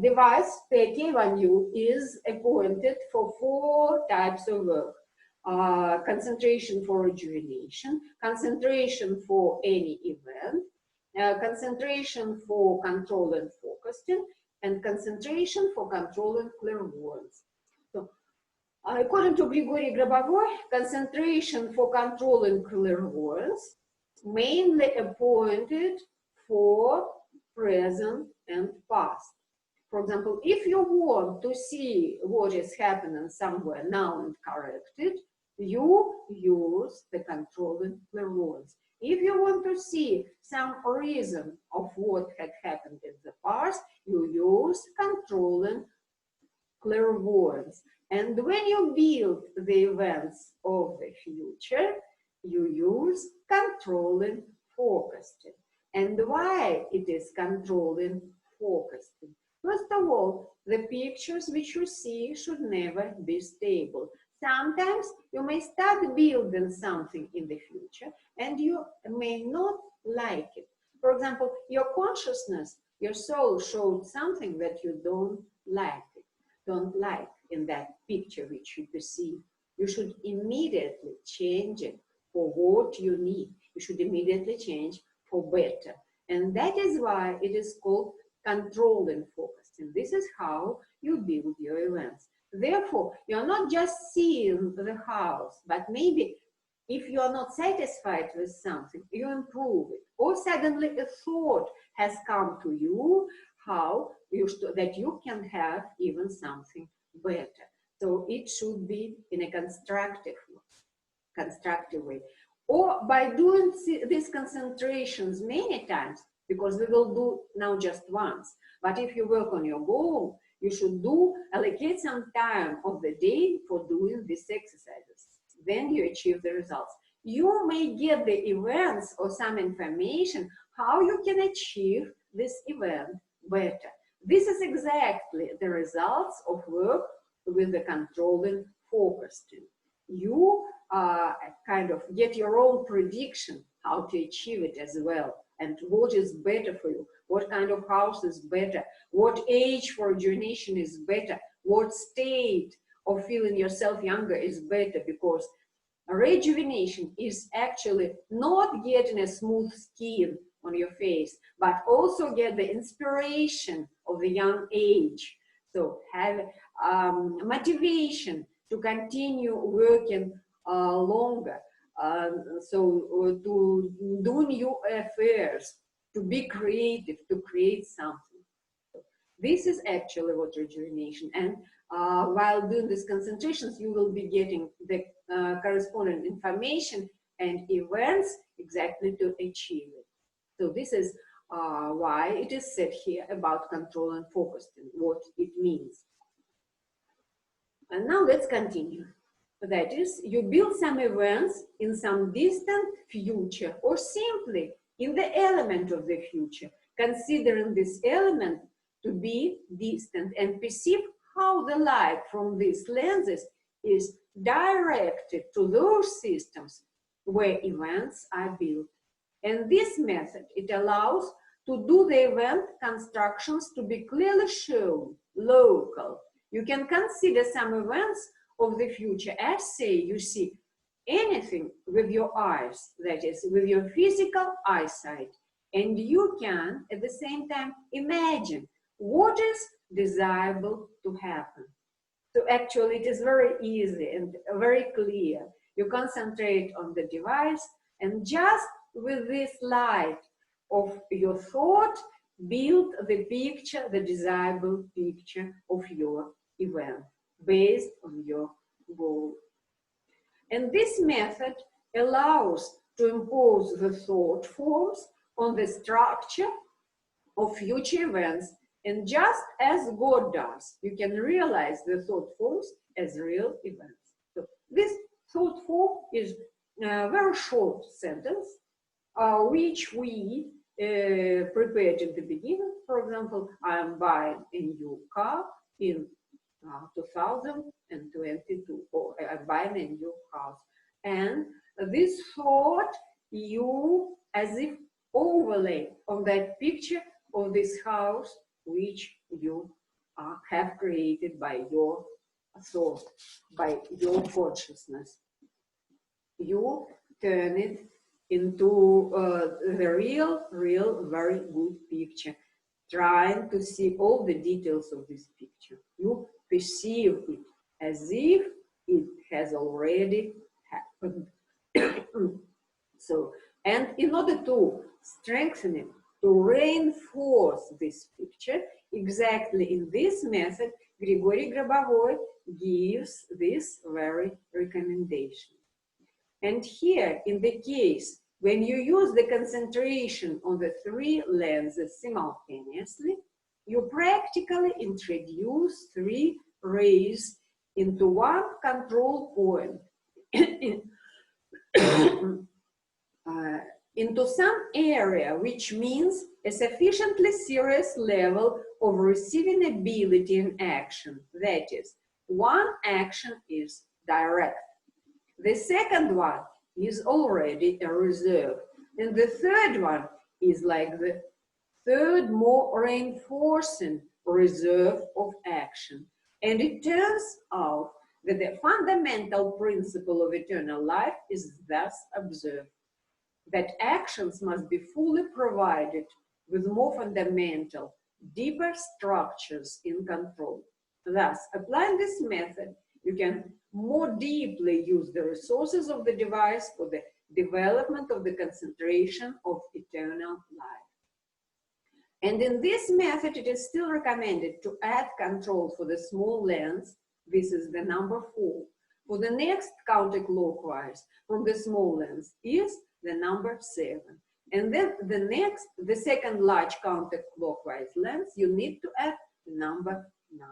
device PIK1U is appointed for 4 types of work. Concentration for rejuvenation, concentration for any event, concentration for control and focusing, and concentration for control and clairvoyance. So, according to Grigori Grabovoi, concentration for control and clairvoyance mainly appointed for present and past. For example, if you want to see what is happening somewhere now and correct it, you use the controlling clairvoyance. If you want to see some reason of what had happened in the past, you use controlling clairvoyance. And when you build the events of the future, you use controlling focusing. And why it is controlling focusing? First of all, the pictures which you see should never be stable. Sometimes you may start building something in the future and you may not like it. For example, your consciousness, your soul showed something that you don't like in that picture which you perceive. You should immediately change it for what you need. You should immediately change for better. And that is why it is called controlling focusing. This is how you build your events. Therefore, you're not just seeing the house, but maybe if you are not satisfied with something, you improve it. Or suddenly a thought has come to you that you can have even something better. So it should be in a constructive way. Or by doing these concentrations many times, because we will do now just once. But if you work on your goal, you should allocate some time of the day for doing these exercises. Then you achieve the results. You may get the events or some information how you can achieve this event better. This is exactly the results of work with the controlling focusing. You kind of get your own prediction how to achieve it as well, and what is better for you, what kind of house is better, what age for rejuvenation is better, what state of feeling yourself younger is better, because rejuvenation is actually not getting a smooth skin on your face, but also get the inspiration of the young age. So have motivation to continue working longer, so to do new affairs, to be creative, to create something. This is actually what rejuvenation. And while doing these concentrations, you will be getting the corresponding information and events exactly to achieve it. So this is why it is said here about control and focus and what it means. And now let's continue. That is, you build some events in some distant future or simply in the element of the future, considering this element to be distant and perceive how the light from these lenses is directed to those systems where events are built. And this method, it allows to do the event constructions to be clearly shown, local. You can consider some events of the future as, say, you see anything with your eyes, that is, with your physical eyesight, and you can at the same time imagine what is desirable to happen. So actually it is very easy and very clear. You concentrate on the device and just with this light of your thought build the picture, the desirable picture of your event based on your goal. And this method allows to impose the thought forms on the structure of future events. And just as God does, you can realize the thought forms as real events. So this thought form is a very short sentence, which we prepared in the beginning. For example, I am buying a new car in 2022, or I'm buying a new house. And this thought you as if overlay on that picture of this house which you have created by your thought, by your consciousness. You turn it into the real, very good picture, trying to see all the details of this picture. You perceive it as if it has already happened. So, and in order to strengthen it, to reinforce this picture, exactly in this method, Grigori Grabovoi gives this very recommendation. And here, in the case, when you use the concentration on the three lenses simultaneously, you practically introduce three rays into one control point, into some area, which means a sufficiently serious level of receiving ability in action. That is, one action is direct. The second one is already a reserve. And the third one is like the third more reinforcing reserve of action. And it turns out that the fundamental principle of eternal life is thus observed, that actions must be fully provided with more fundamental, deeper structures in control. Thus, applying this method, you can more deeply use the resources of the device for the development of the concentration of eternal life. And in this method, it is still recommended to add control for the small lens. This is the number 4. For the next counterclockwise from the small lens is the number 7. And then the second large counterclockwise lens, you need to add the number 9.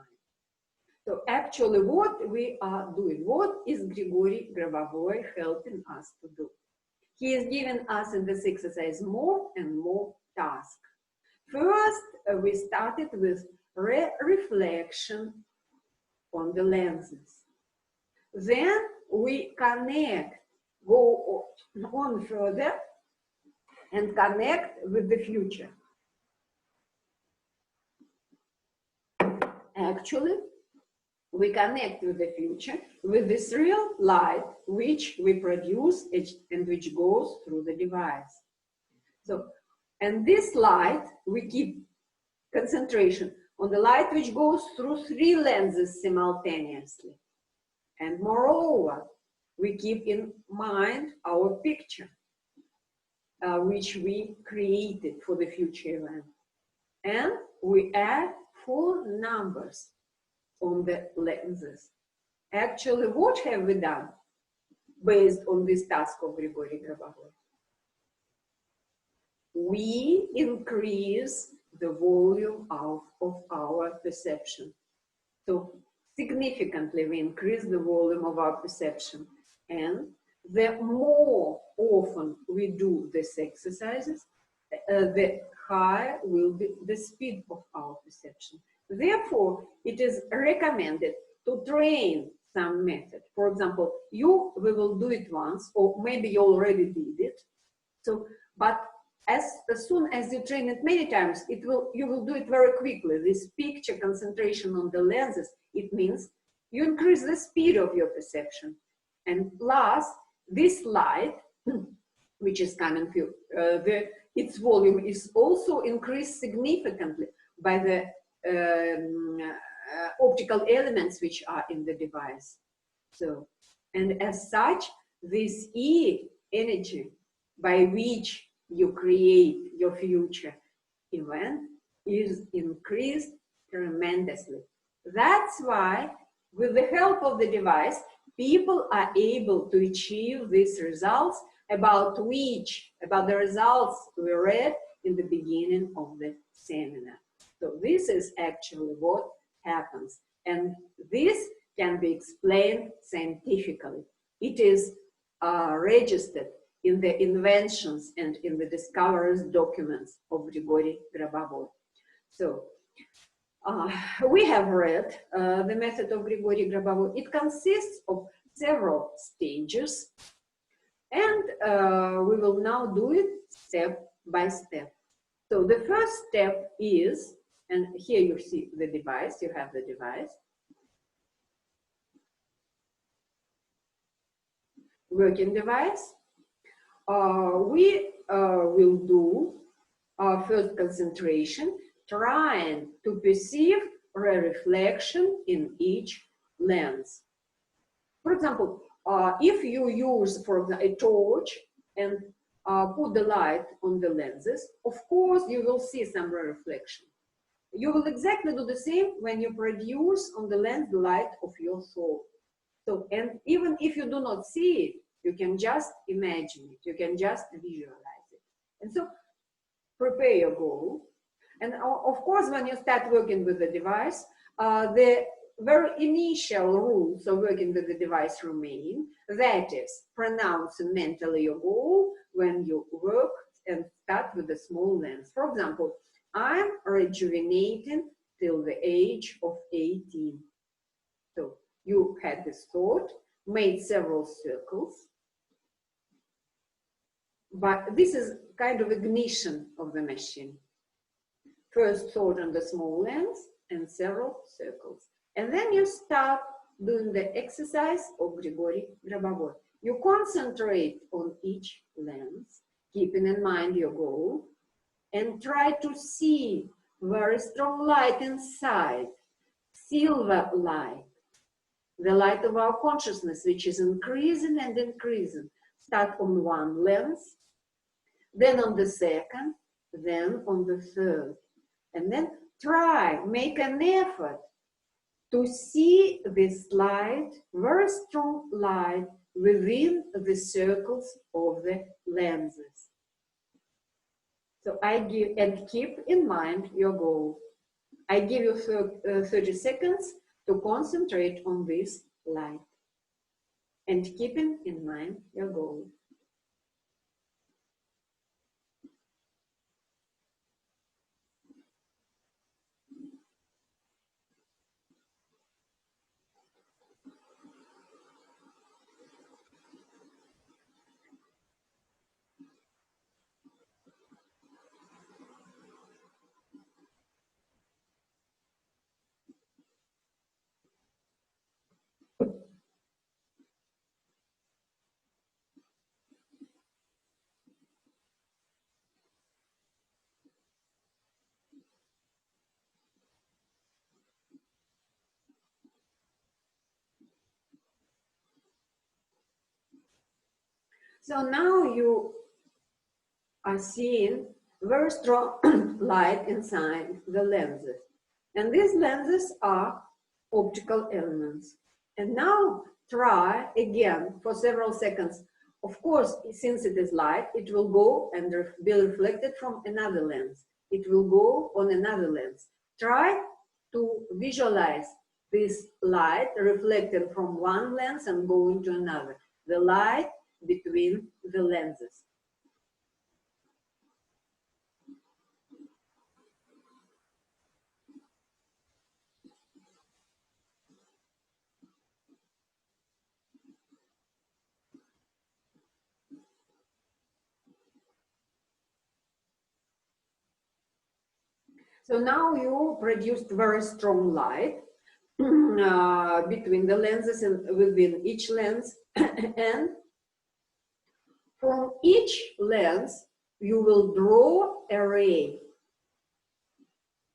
So actually what we are doing, what is Grigori Grabovoi helping us to do? He is giving us in this exercise more and more tasks. First, we started with reflection on the lenses. Then we go on further and connect with the future. Actually, we connect with the future with this real light which we produce and which goes through the device. So, and this light, we keep concentration on the light which goes through 3 lenses simultaneously. And moreover, we keep in mind our picture, which we created for the future event. And we add 4 numbers on the lenses. Actually, what have we done based on this task of Grigori Grabovoi? We increase the volume of our perception. So significantly we increase the volume of our perception. And the more often we do these exercises, the higher will be the speed of our perception. Therefore, it is recommended to train some method. For example, we will do it once, or maybe you already did it. So, but as soon as you train it many times, you will do it very quickly. This picture concentration on the lenses, it means you increase the speed of your perception. And plus, this light, which is coming through, its volume is also increased significantly by the optical elements which are in the device. So, and as such, this E energy by which you create your future event is increased tremendously. That's why, with the help of the device, people are able to achieve these results about the results we read in the beginning of the seminar. So this is actually what happens. And this can be explained scientifically. It is registered in the inventions and in the discoveries documents of Grigori Grabovoi. So we have read the method of Grigori Grabovoi. It consists of several stages, and we will now do it step by step. So the first step is, and here you see the device, you have the device. Working device. We will do our first concentration, trying to perceive a reflection in each lens. For example, if you use, for example, a torch and put the light on the lenses, of course you will see some reflection. You will exactly do the same when you produce on the lens the light of your thought. So, and even if you do not see it, you can just imagine it, you can just visualize it. And so prepare your goal. And of course, when you start working with the device, the very initial rules of working with the device remain. That is, pronouncing mentally your goal when you work and start with a small lens. For example, I'm rejuvenating till the age of 18. So you had this thought, made several circles, but this is kind of ignition of the machine. First thought on the small lens and several circles. And then you start doing the exercise of Grigori Grabovoi. You concentrate on each lens, keeping in mind your goal, and try to see very strong light inside, silver light, the light of our consciousness, which is increasing and increasing. Start on one lens, then on the second, then on the third. And then make an effort to see this light, very strong light, within the circles of the lenses. So and keep in mind your goal. I give you 30 seconds to concentrate on this light and keeping in mind your goal. So now you are seeing very strong light inside the lenses. And these lenses are optical elements. And now try again for several seconds. Of course, since it is light, it will go and be reflected from another lens. It will go on another lens. Try to visualize this light reflected from one lens and going to another. The light between the lenses. So now you produced very strong light between the lenses and within each lens. And from each lens, you will draw a ray,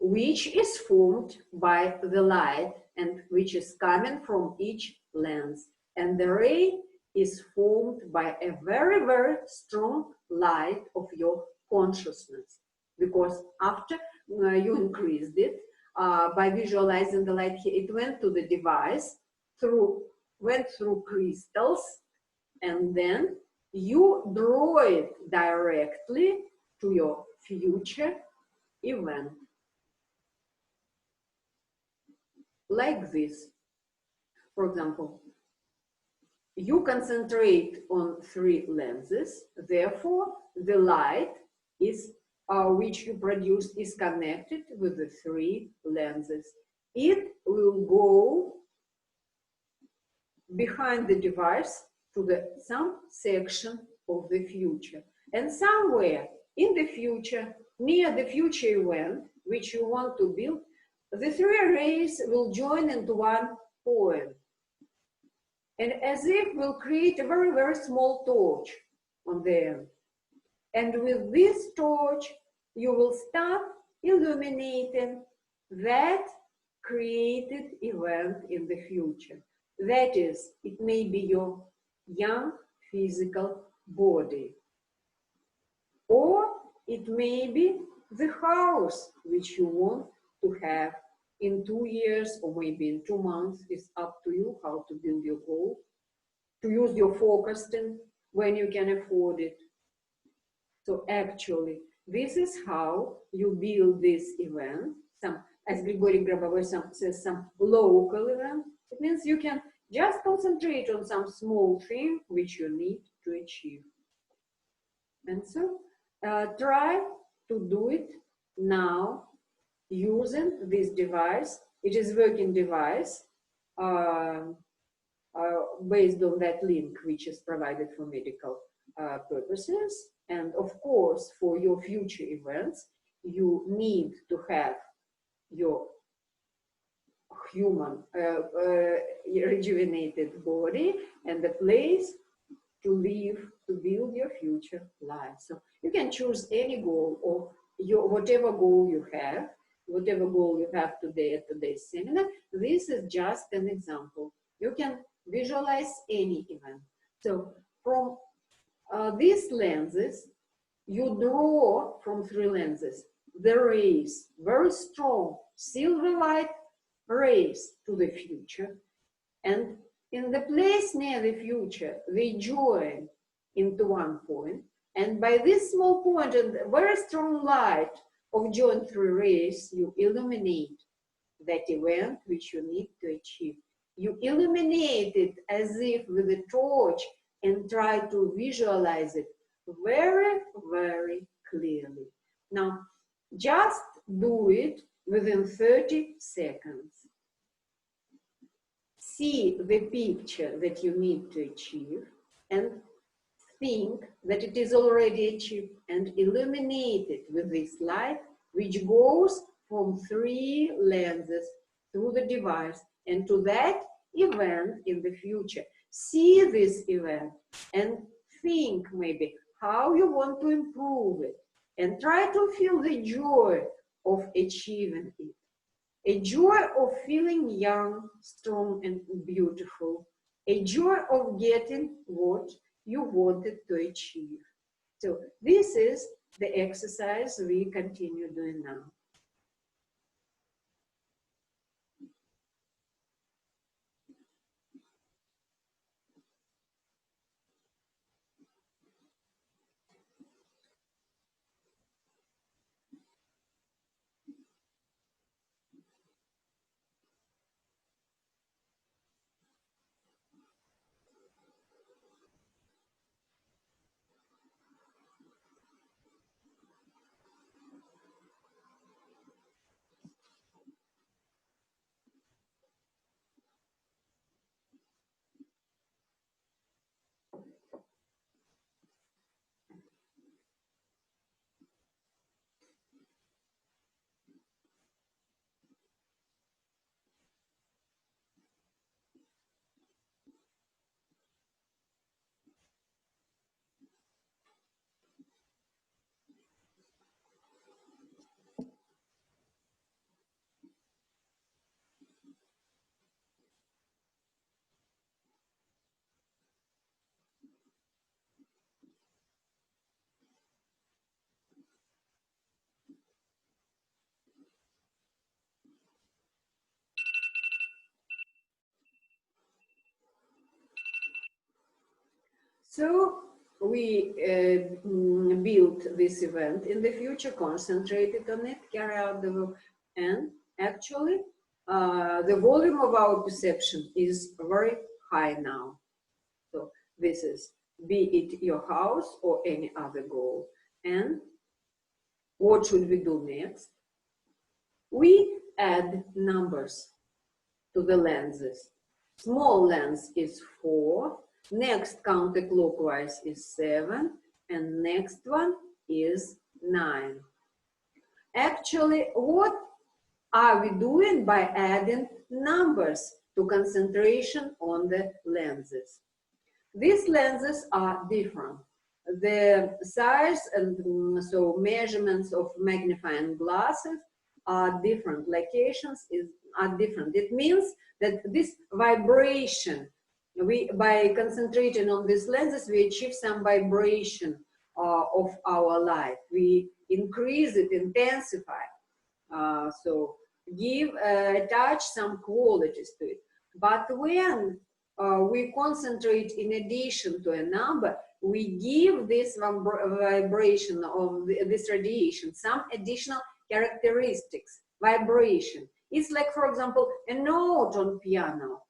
which is formed by the light and which is coming from each lens. And the ray is formed by a very, very strong light of your consciousness. Because after you increased it, by visualizing the light here, it went to the device, went through crystals, and then you draw it directly to your future event. Like this. For example, you concentrate on 3 lenses, therefore the light is which you produce is connected with the 3 lenses. It will go behind the device to some section of the future. And somewhere in the future, near the future event, which you want to build, the 3 rays will join into one point. And as if will create a very, very small torch on the end. And with this torch, you will start illuminating that created event in the future. That is, it may be your young physical body, or it may be the house which you want to have in 2 years or maybe in 2 months. It's up to you how to build your goal, to use your forecasting when you can afford it. So actually, this is how you build this event. As Grigori Grabovoi says, some local event. It means you can just concentrate on some small thing which you need to achieve. And so try to do it now using this device. It is working device based on that link which is provided for medical purposes. And of course, for your future events, you need to have your human rejuvenated body and a place to live, to build your future life. So you can choose any goal or whatever goal you have today at today's seminar. This is just an example. You can visualize any event. So from these lenses, you draw from 3 lenses the rays, very strong silver light rays to the future. And in the place near the future, they join into one point. And by this small point and very strong light of joined 3 rays, you illuminate that event which you need to achieve. You illuminate it as if with a torch and try to visualize it very, very clearly. Now, just do it within 30 seconds. See the picture that you need to achieve and think that it is already achieved and illuminate it with this light which goes from 3 lenses through the device and to that event in the future. See this event and think maybe how you want to improve it and try to feel the joy of achieving it. A joy of feeling young, strong, and beautiful. A joy of getting what you wanted to achieve. So this is the exercise we continue doing now. So we build this event in the future, concentrated on it, carry out the work, and actually the volume of our perception is very high now. So this is, be it your house or any other goal. And what should we do next? We add numbers to the lenses. Small lens is 4, next counterclockwise is 7, and next one is 9. Actually, what are we doing by adding numbers to concentration on the lenses? These lenses are different. The size and so measurements of magnifying glasses are different. Locations are different. It means that this vibration, by concentrating on these lenses, we achieve some vibration of our light. We increase it, intensify. So attach some qualities to it. But when we concentrate in addition to a number, we give this vibration of this radiation some additional characteristics, vibration. It's like, for example, a note on piano.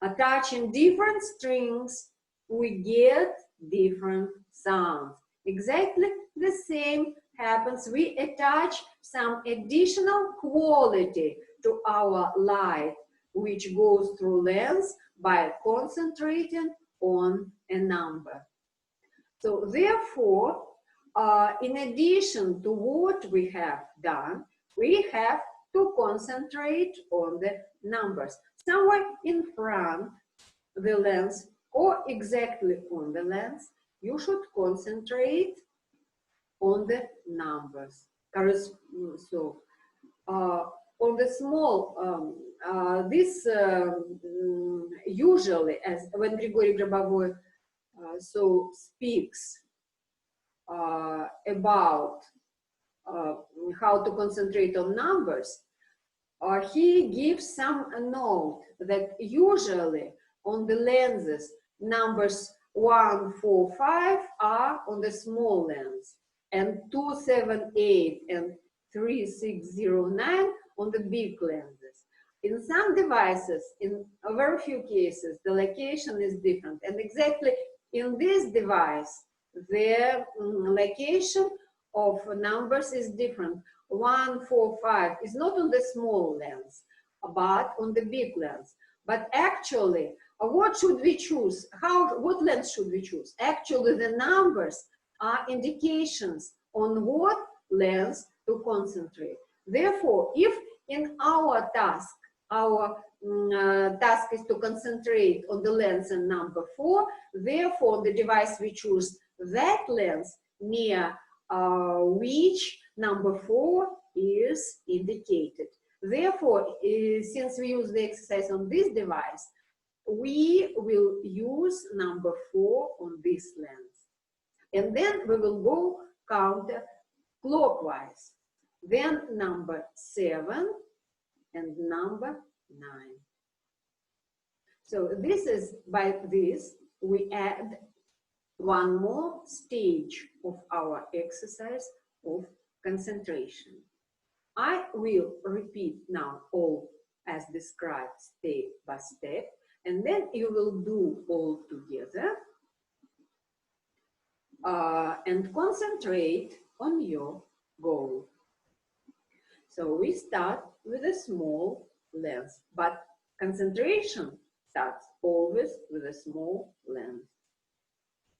Attaching different strings, we get different sounds. Exactly the same happens. We attach some additional quality to our light, which goes through lens by concentrating on a number. So therefore, in addition to what we have done, we have to concentrate on the numbers. Somewhere in front the lens or exactly on the lens, you should concentrate on the numbers. So on the small, usually, as when Grigori Grabovoi so speaks about how to concentrate on numbers, he gives some note that usually on the lenses, numbers 1, 4, 5 are on the small lens, and 2, 7, 8, and 3, 6, 0, 9 on the big lenses. In some devices, in a very few cases, the location is different. And exactly in this device, the location of numbers is different. 1, 4, 5 is not on the small lens, but on the big lens. But actually, what should we choose? What lens should we choose? Actually, the numbers are indications on what lens to concentrate. Therefore, if in our task, our task is to concentrate on the lens and number 4, therefore, the device we choose that lens near which number 4 is indicated. Therefore, since we use the exercise on this device, we will use number 4 on this lens. And then we will go counterclockwise. Then number 7 and number 9. So this is, by this, we add one more stage of our exercise of concentration. I will repeat now all as described step by step, and then you will do all together and concentrate on your goal. So we start with a small lens, but concentration starts always with a small lens,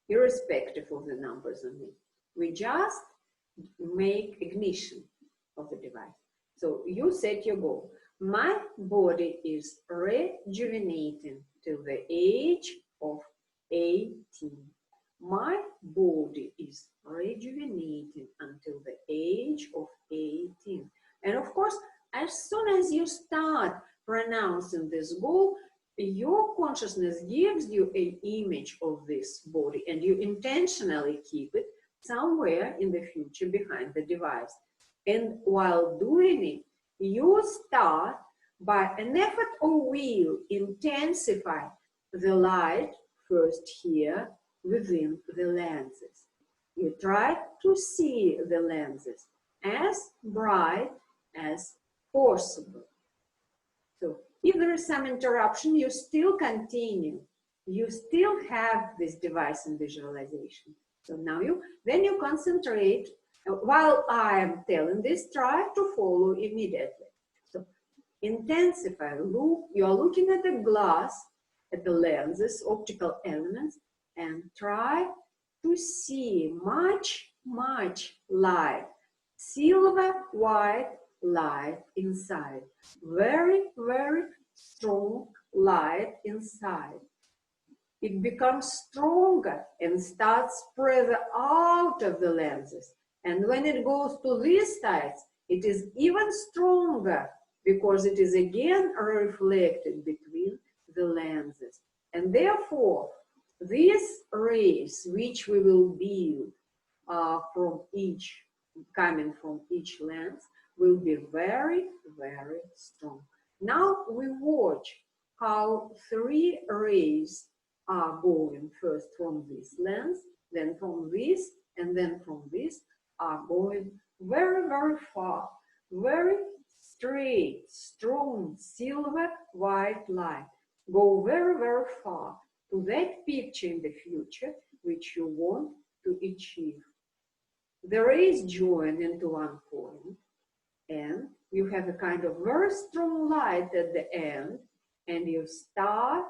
irrespective of the numbers on it. We just make ignition of the device. So you set your goal. My body is rejuvenating till the age of 18. My body is rejuvenating until the age of 18. And of course, as soon as you start pronouncing this goal, your consciousness gives you an image of this body, and you intentionally keep it somewhere in the future behind the device. And while doing it, you start by an effort of will intensify the light first here within the lenses. You try to see the lenses as bright as possible. So if there is some interruption, you still continue. You still have this device in visualization. So now then you concentrate. While I am telling this, try to follow immediately. So intensify, look, you are looking at the glass, at the lenses, optical elements, and try to see much light, silver white light inside, very strong light inside. It becomes stronger and starts spread out of the lenses. And when it goes to these sides, it is even stronger because it is again reflected between the lenses. And therefore, these rays, which we will build coming from each lens, will be very strong. Now we watch how 3 rays are going first from this lens, then from this, and then from this, are going very far, very straight, strong, silver white light. Go very far to that picture in the future which you want to achieve. The rays join into one point, and you have a kind of very strong light at the end, and you start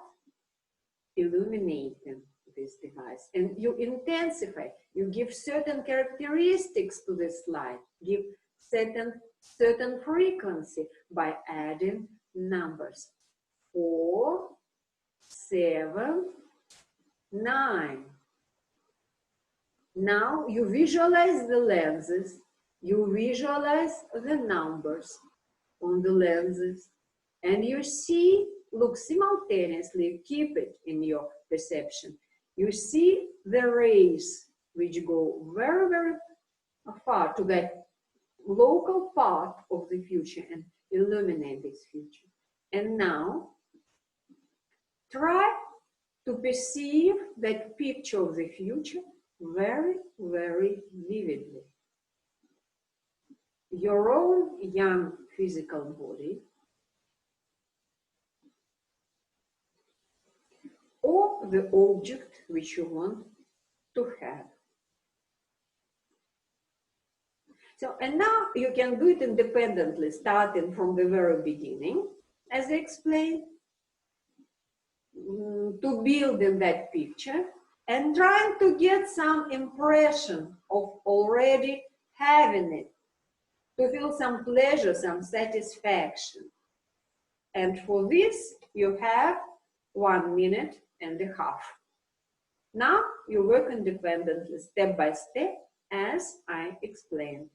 illuminating this device. And you intensify, you give certain characteristics to this light, give certain frequency by adding numbers. 4, 7, 9. Now you visualize the lenses, you visualize the numbers on the lenses, and you see, look simultaneously, keep it in your perception. You see the rays which go very far to that local part of the future and illuminate this future. And now try to perceive that picture of the future very vividly. Your own young physical body, or the object which you want to have. So, and now you can do it independently, starting from the very beginning, as I explained, to build in that picture, and trying to get some impression of already having it, to feel some pleasure, some satisfaction. And for this, you have 1.5 minutes. Now you work independently, step by step, as I explained.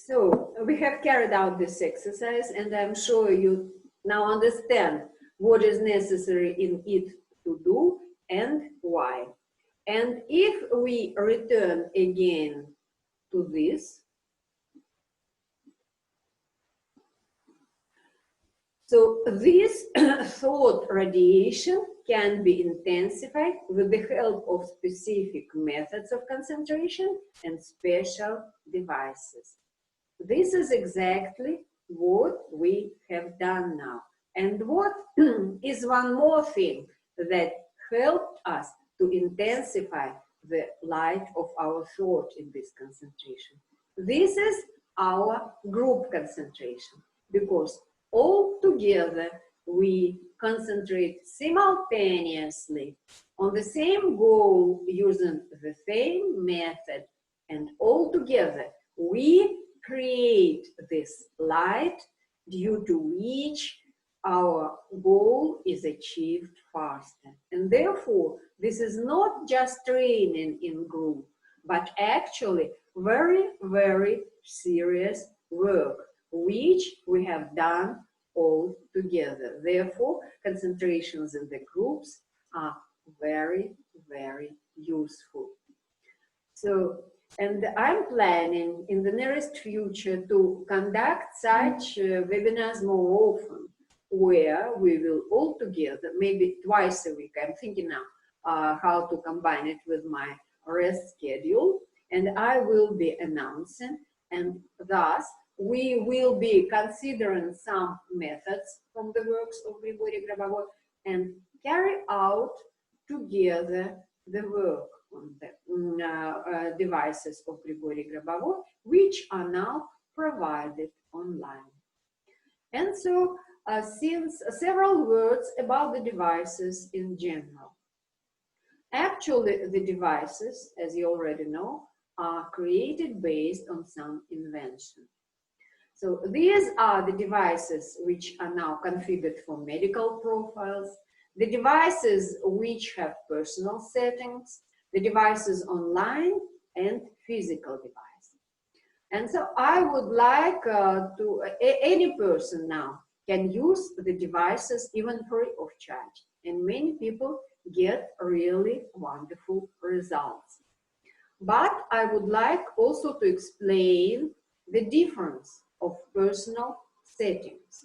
So we have carried out this exercise, and I'm sure you now understand what is necessary in it to do and why. And if we return again to this, so this thought radiation can be intensified with the help of specific methods of concentration and special devices. This is exactly what we have done now. And what is one more thing that helped us to intensify the light of our thought in this concentration? This is our group concentration, because all together we concentrate simultaneously on the same goal using the same method, and all together we create this light due to which our goal is achieved faster. And therefore, this is not just training in group, but actually very, very serious work, which we have done all together. Therefore, concentrations in the groups are very, very useful. So, and I'm planning in the nearest future to conduct such webinars more often, where we will all together, maybe twice a week. I'm thinking now how to combine it with my rest schedule, and I will be announcing, and thus we will be considering some methods from the works of Grigori Grabovoi and carry out together the work on the devices of Grigori Grabovoi, which are now provided online. And so, since several words about the devices in general. Actually, the devices, as you already know, are created based on some invention. So these are the devices which are now configured for medical profiles, the devices which have personal settings, the devices online, and physical devices. And so I would like any person now can use the devices even free of charge. And many people get really wonderful results. But I would like also to explain the difference of personal settings.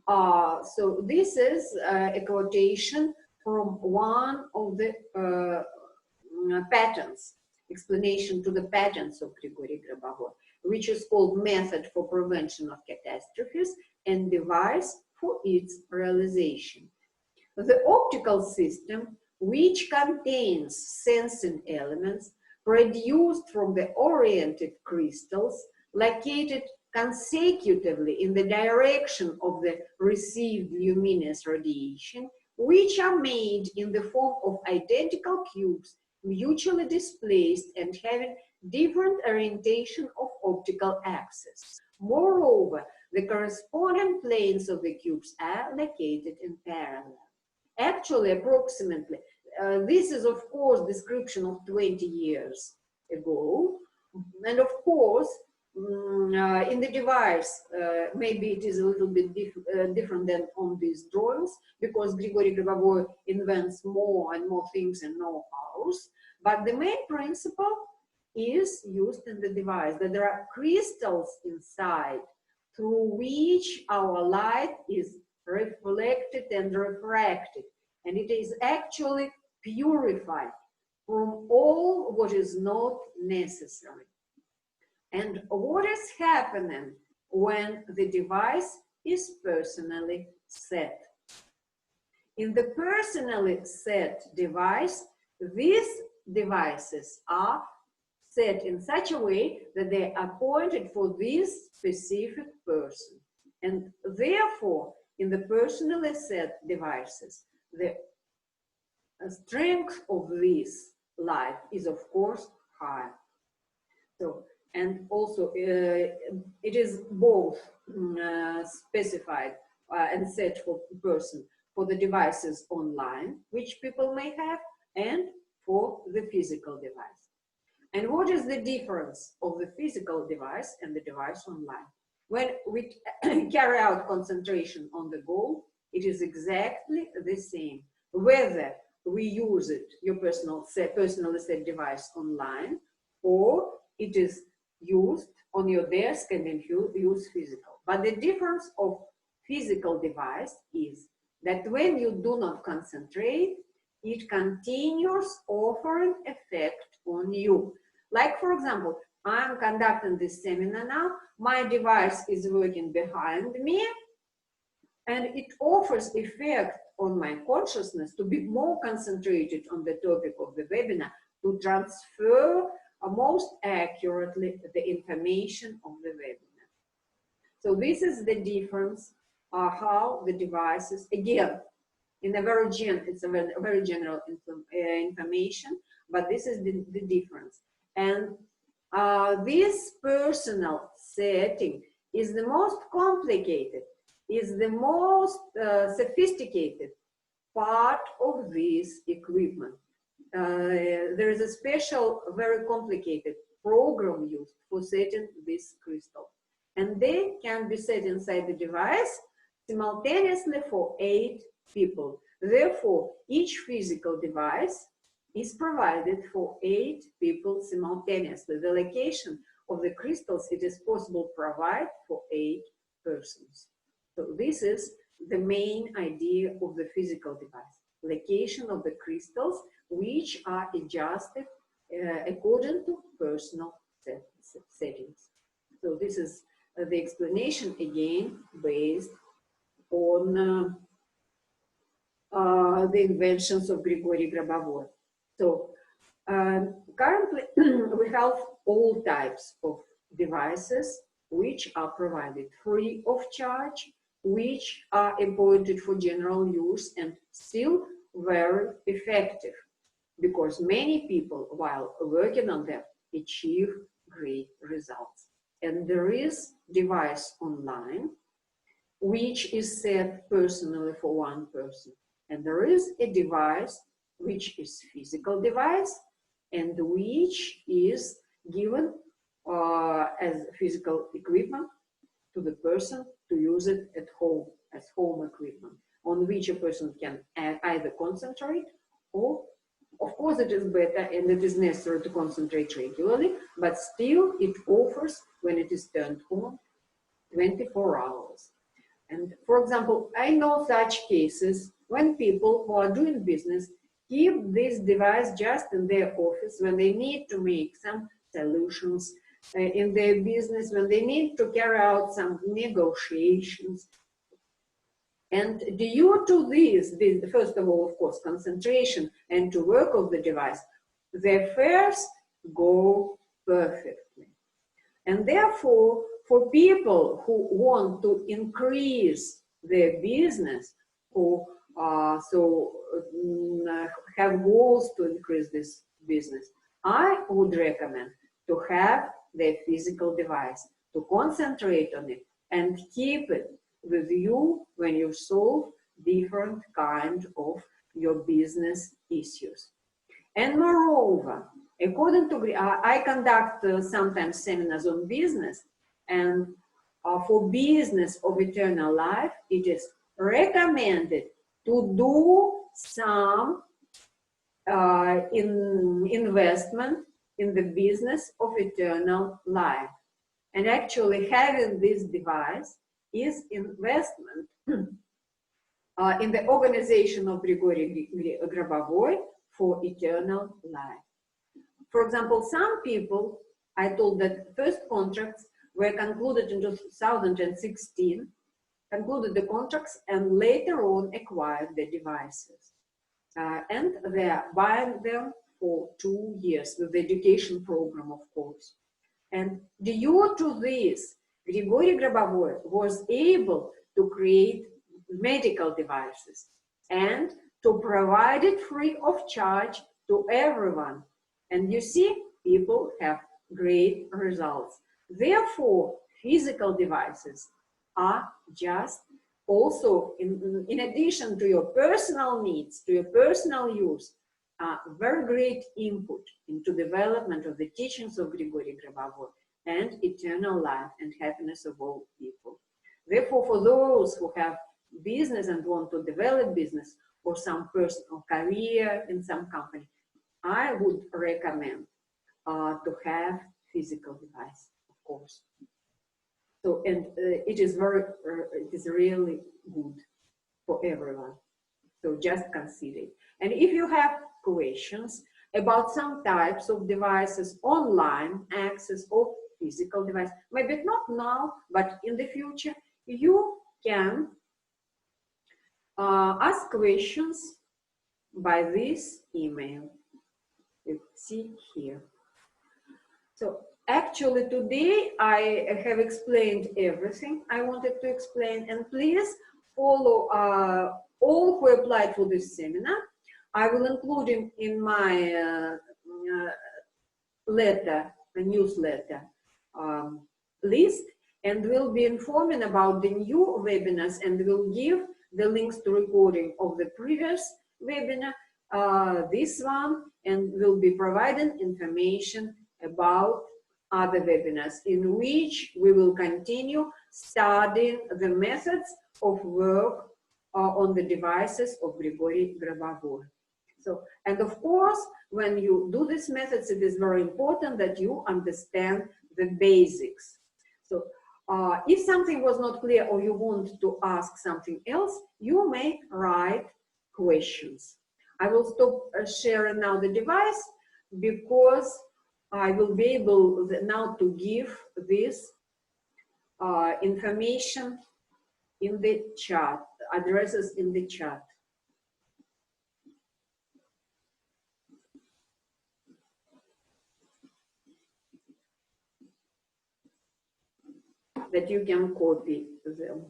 So this is a quotation from one of the patents, explanation to the patents of Grigori Grabovoi, which is called Method for Prevention of Catastrophes and Device for its Realization. The optical system, which contains sensing elements produced from the oriented crystals located consecutively in the direction of the received luminous radiation, which are made in the form of identical cubes mutually displaced and having different orientation of optical axis. Moreover, the corresponding planes of the cubes are located in parallel. Actually, approximately, this is of course description of 20 years ago, and of course in the device maybe it is a little bit different than on these drawings, because Grigori Grabovoi invents more and more things and know-hows, but the main principle is used in the device, that there are crystals inside through which our light is reflected and refracted, and it is actually purified from all what is not necessary. And what is happening when the device is personally set? In the personally set device, these devices are set in such a way that they are pointed for this specific person. And therefore, in the personally set devices, the strength of this light is of course high. So, and also it is both specified and set for person for the devices online, which people may have, and for the physical device. And what is the difference of the physical device and the device online? When we carry out concentration on the goal, it is exactly the same. Whether we use it, your personally set device online, or it is used on your desk and then use physical. But the difference of physical device is that when you do not concentrate, it continues offering effect on you. Like, for example, I'm conducting this seminar now, my device is working behind me, and it offers effect on my consciousness to be more concentrated on the topic of the webinar, to transfer most accurately the information of the webinar. So this is the difference, how the devices, again, in a very it's a very general information, but this is the difference. And this personal setting is the most complicated, is the most sophisticated part of this equipment. There is a special, very complicated program used for setting this crystal. And they can be set inside the device simultaneously for 8 people. Therefore, each physical device is provided for 8 people simultaneously. The location of the crystals, it is possible to provide for 8 persons. So this is the main idea of the physical device. Location of the crystals, which are adjusted according to personal settings. So this is the explanation, again, based on the inventions of Grigori Grabovoi. So currently we have all types of devices which are provided free of charge, which are appointed for general use and still very effective, because many people, while working on them, achieve great results. And there is device online which is set personally for one person. And there is a device which is physical device and which is given as physical equipment to the person to use it at home as home equipment, on which a person can either concentrate, or of course it is better and it is necessary to concentrate regularly, but still it offers, when it is turned on, 24 hours. And for example, I know such cases when people who are doing business keep this device just in their office when they need to make some solutions in their business, when they need to carry out some negotiations. And due to this, first of all, of course, concentration and to work of the device, the affairs go perfectly. And therefore, for people who want to increase their business, who have goals to increase this business, I would recommend to have the physical device, to concentrate on it and keep it with you when you solve different kind of your business issues. And moreover, according to, I conduct sometimes seminars on business, and for business of eternal life, it is recommended to do some investment in the business of eternal life. And actually having this device is investment in the organization of Grigori Grabovoi for eternal life. For example, some people, I told that first contracts were concluded in 2016, concluded the contracts and later on acquired the devices. And they are buying them for 2 years with the education program, of course. And due to this, Grigori Grabovoi was able to create medical devices and to provide it free of charge to everyone. And you see, people have great results. Therefore, physical devices are just also, in addition to your personal needs, to your personal use, a very great input into development of the teachings of Grigori Grabovoi and eternal life and happiness of all people. Therefore, for those who have business and want to develop business or some personal career in some company, I would recommend to have physical device, of course. So, and it is really good for everyone. So just consider it. And if you have questions about some types of devices, online access or physical device, maybe not now, but in the future, you can ask questions by this email. You see here. So actually today I have explained everything I wanted to explain, and please follow all who applied for this seminar. I will include in my newsletter list, and will be informing about the new webinars, and will give the links to recording of the previous webinar, this one, and will be providing information about other webinars in which we will continue studying the methods of work on the devices of Grigori Grabovoi. So, and of course, when you do these methods, it is very important that you understand the basics. So, if something was not clear or you want to ask something else, you may write questions. I will stop sharing now the device because I will be able now to give this information in the chat, addresses in the chat. That you can copy them.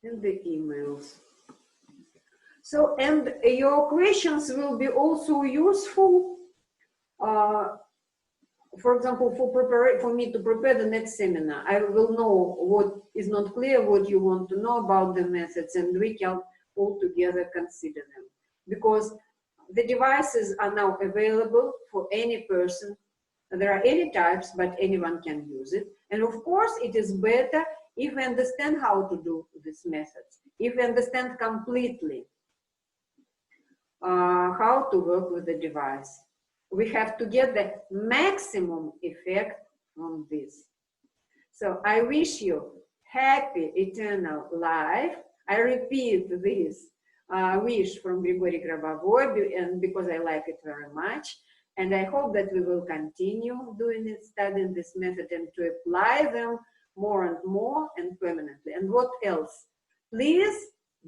In the emails. So, and your questions will be also useful, for example, for me to prepare the next seminar. I will know what is not clear, what you want to know about the methods, and we can all together consider them. Because the devices are now available for any person. There are any types, but anyone can use it. And of course, it is better if we understand how to do these methods, if we understand completely how to work with the device. We have to get the maximum effect from this. So I wish you happy eternal life. I repeat this wish from Grigori Grabovoi, and because I like it very much. And I hope that we will continue doing it, studying this method, and to apply them more and more and permanently. And what else? Please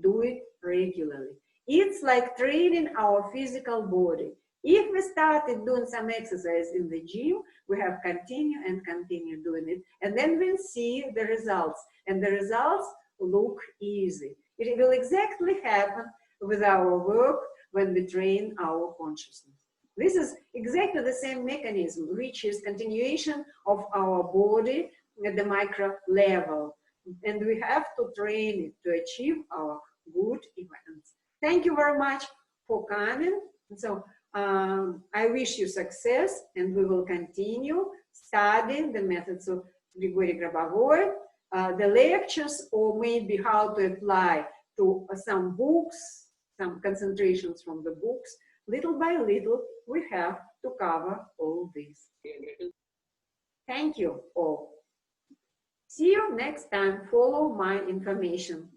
do it regularly. It's like training our physical body. If we started doing some exercise in the gym, we have continue and continue doing it. And then we'll see the results. And the results look easy. It will exactly happen with our work when we train our consciousness. This is exactly the same mechanism, which is continuation of our body at the micro level. And we have to train it to achieve our good events. Thank you very much for coming. So I wish you success, and we will continue studying the methods of Grigori Grabovoi, the lectures, or maybe how to apply to some books, some concentrations from the books. Little by little, we have to cover all this. Thank you all. See you next time. Follow my information.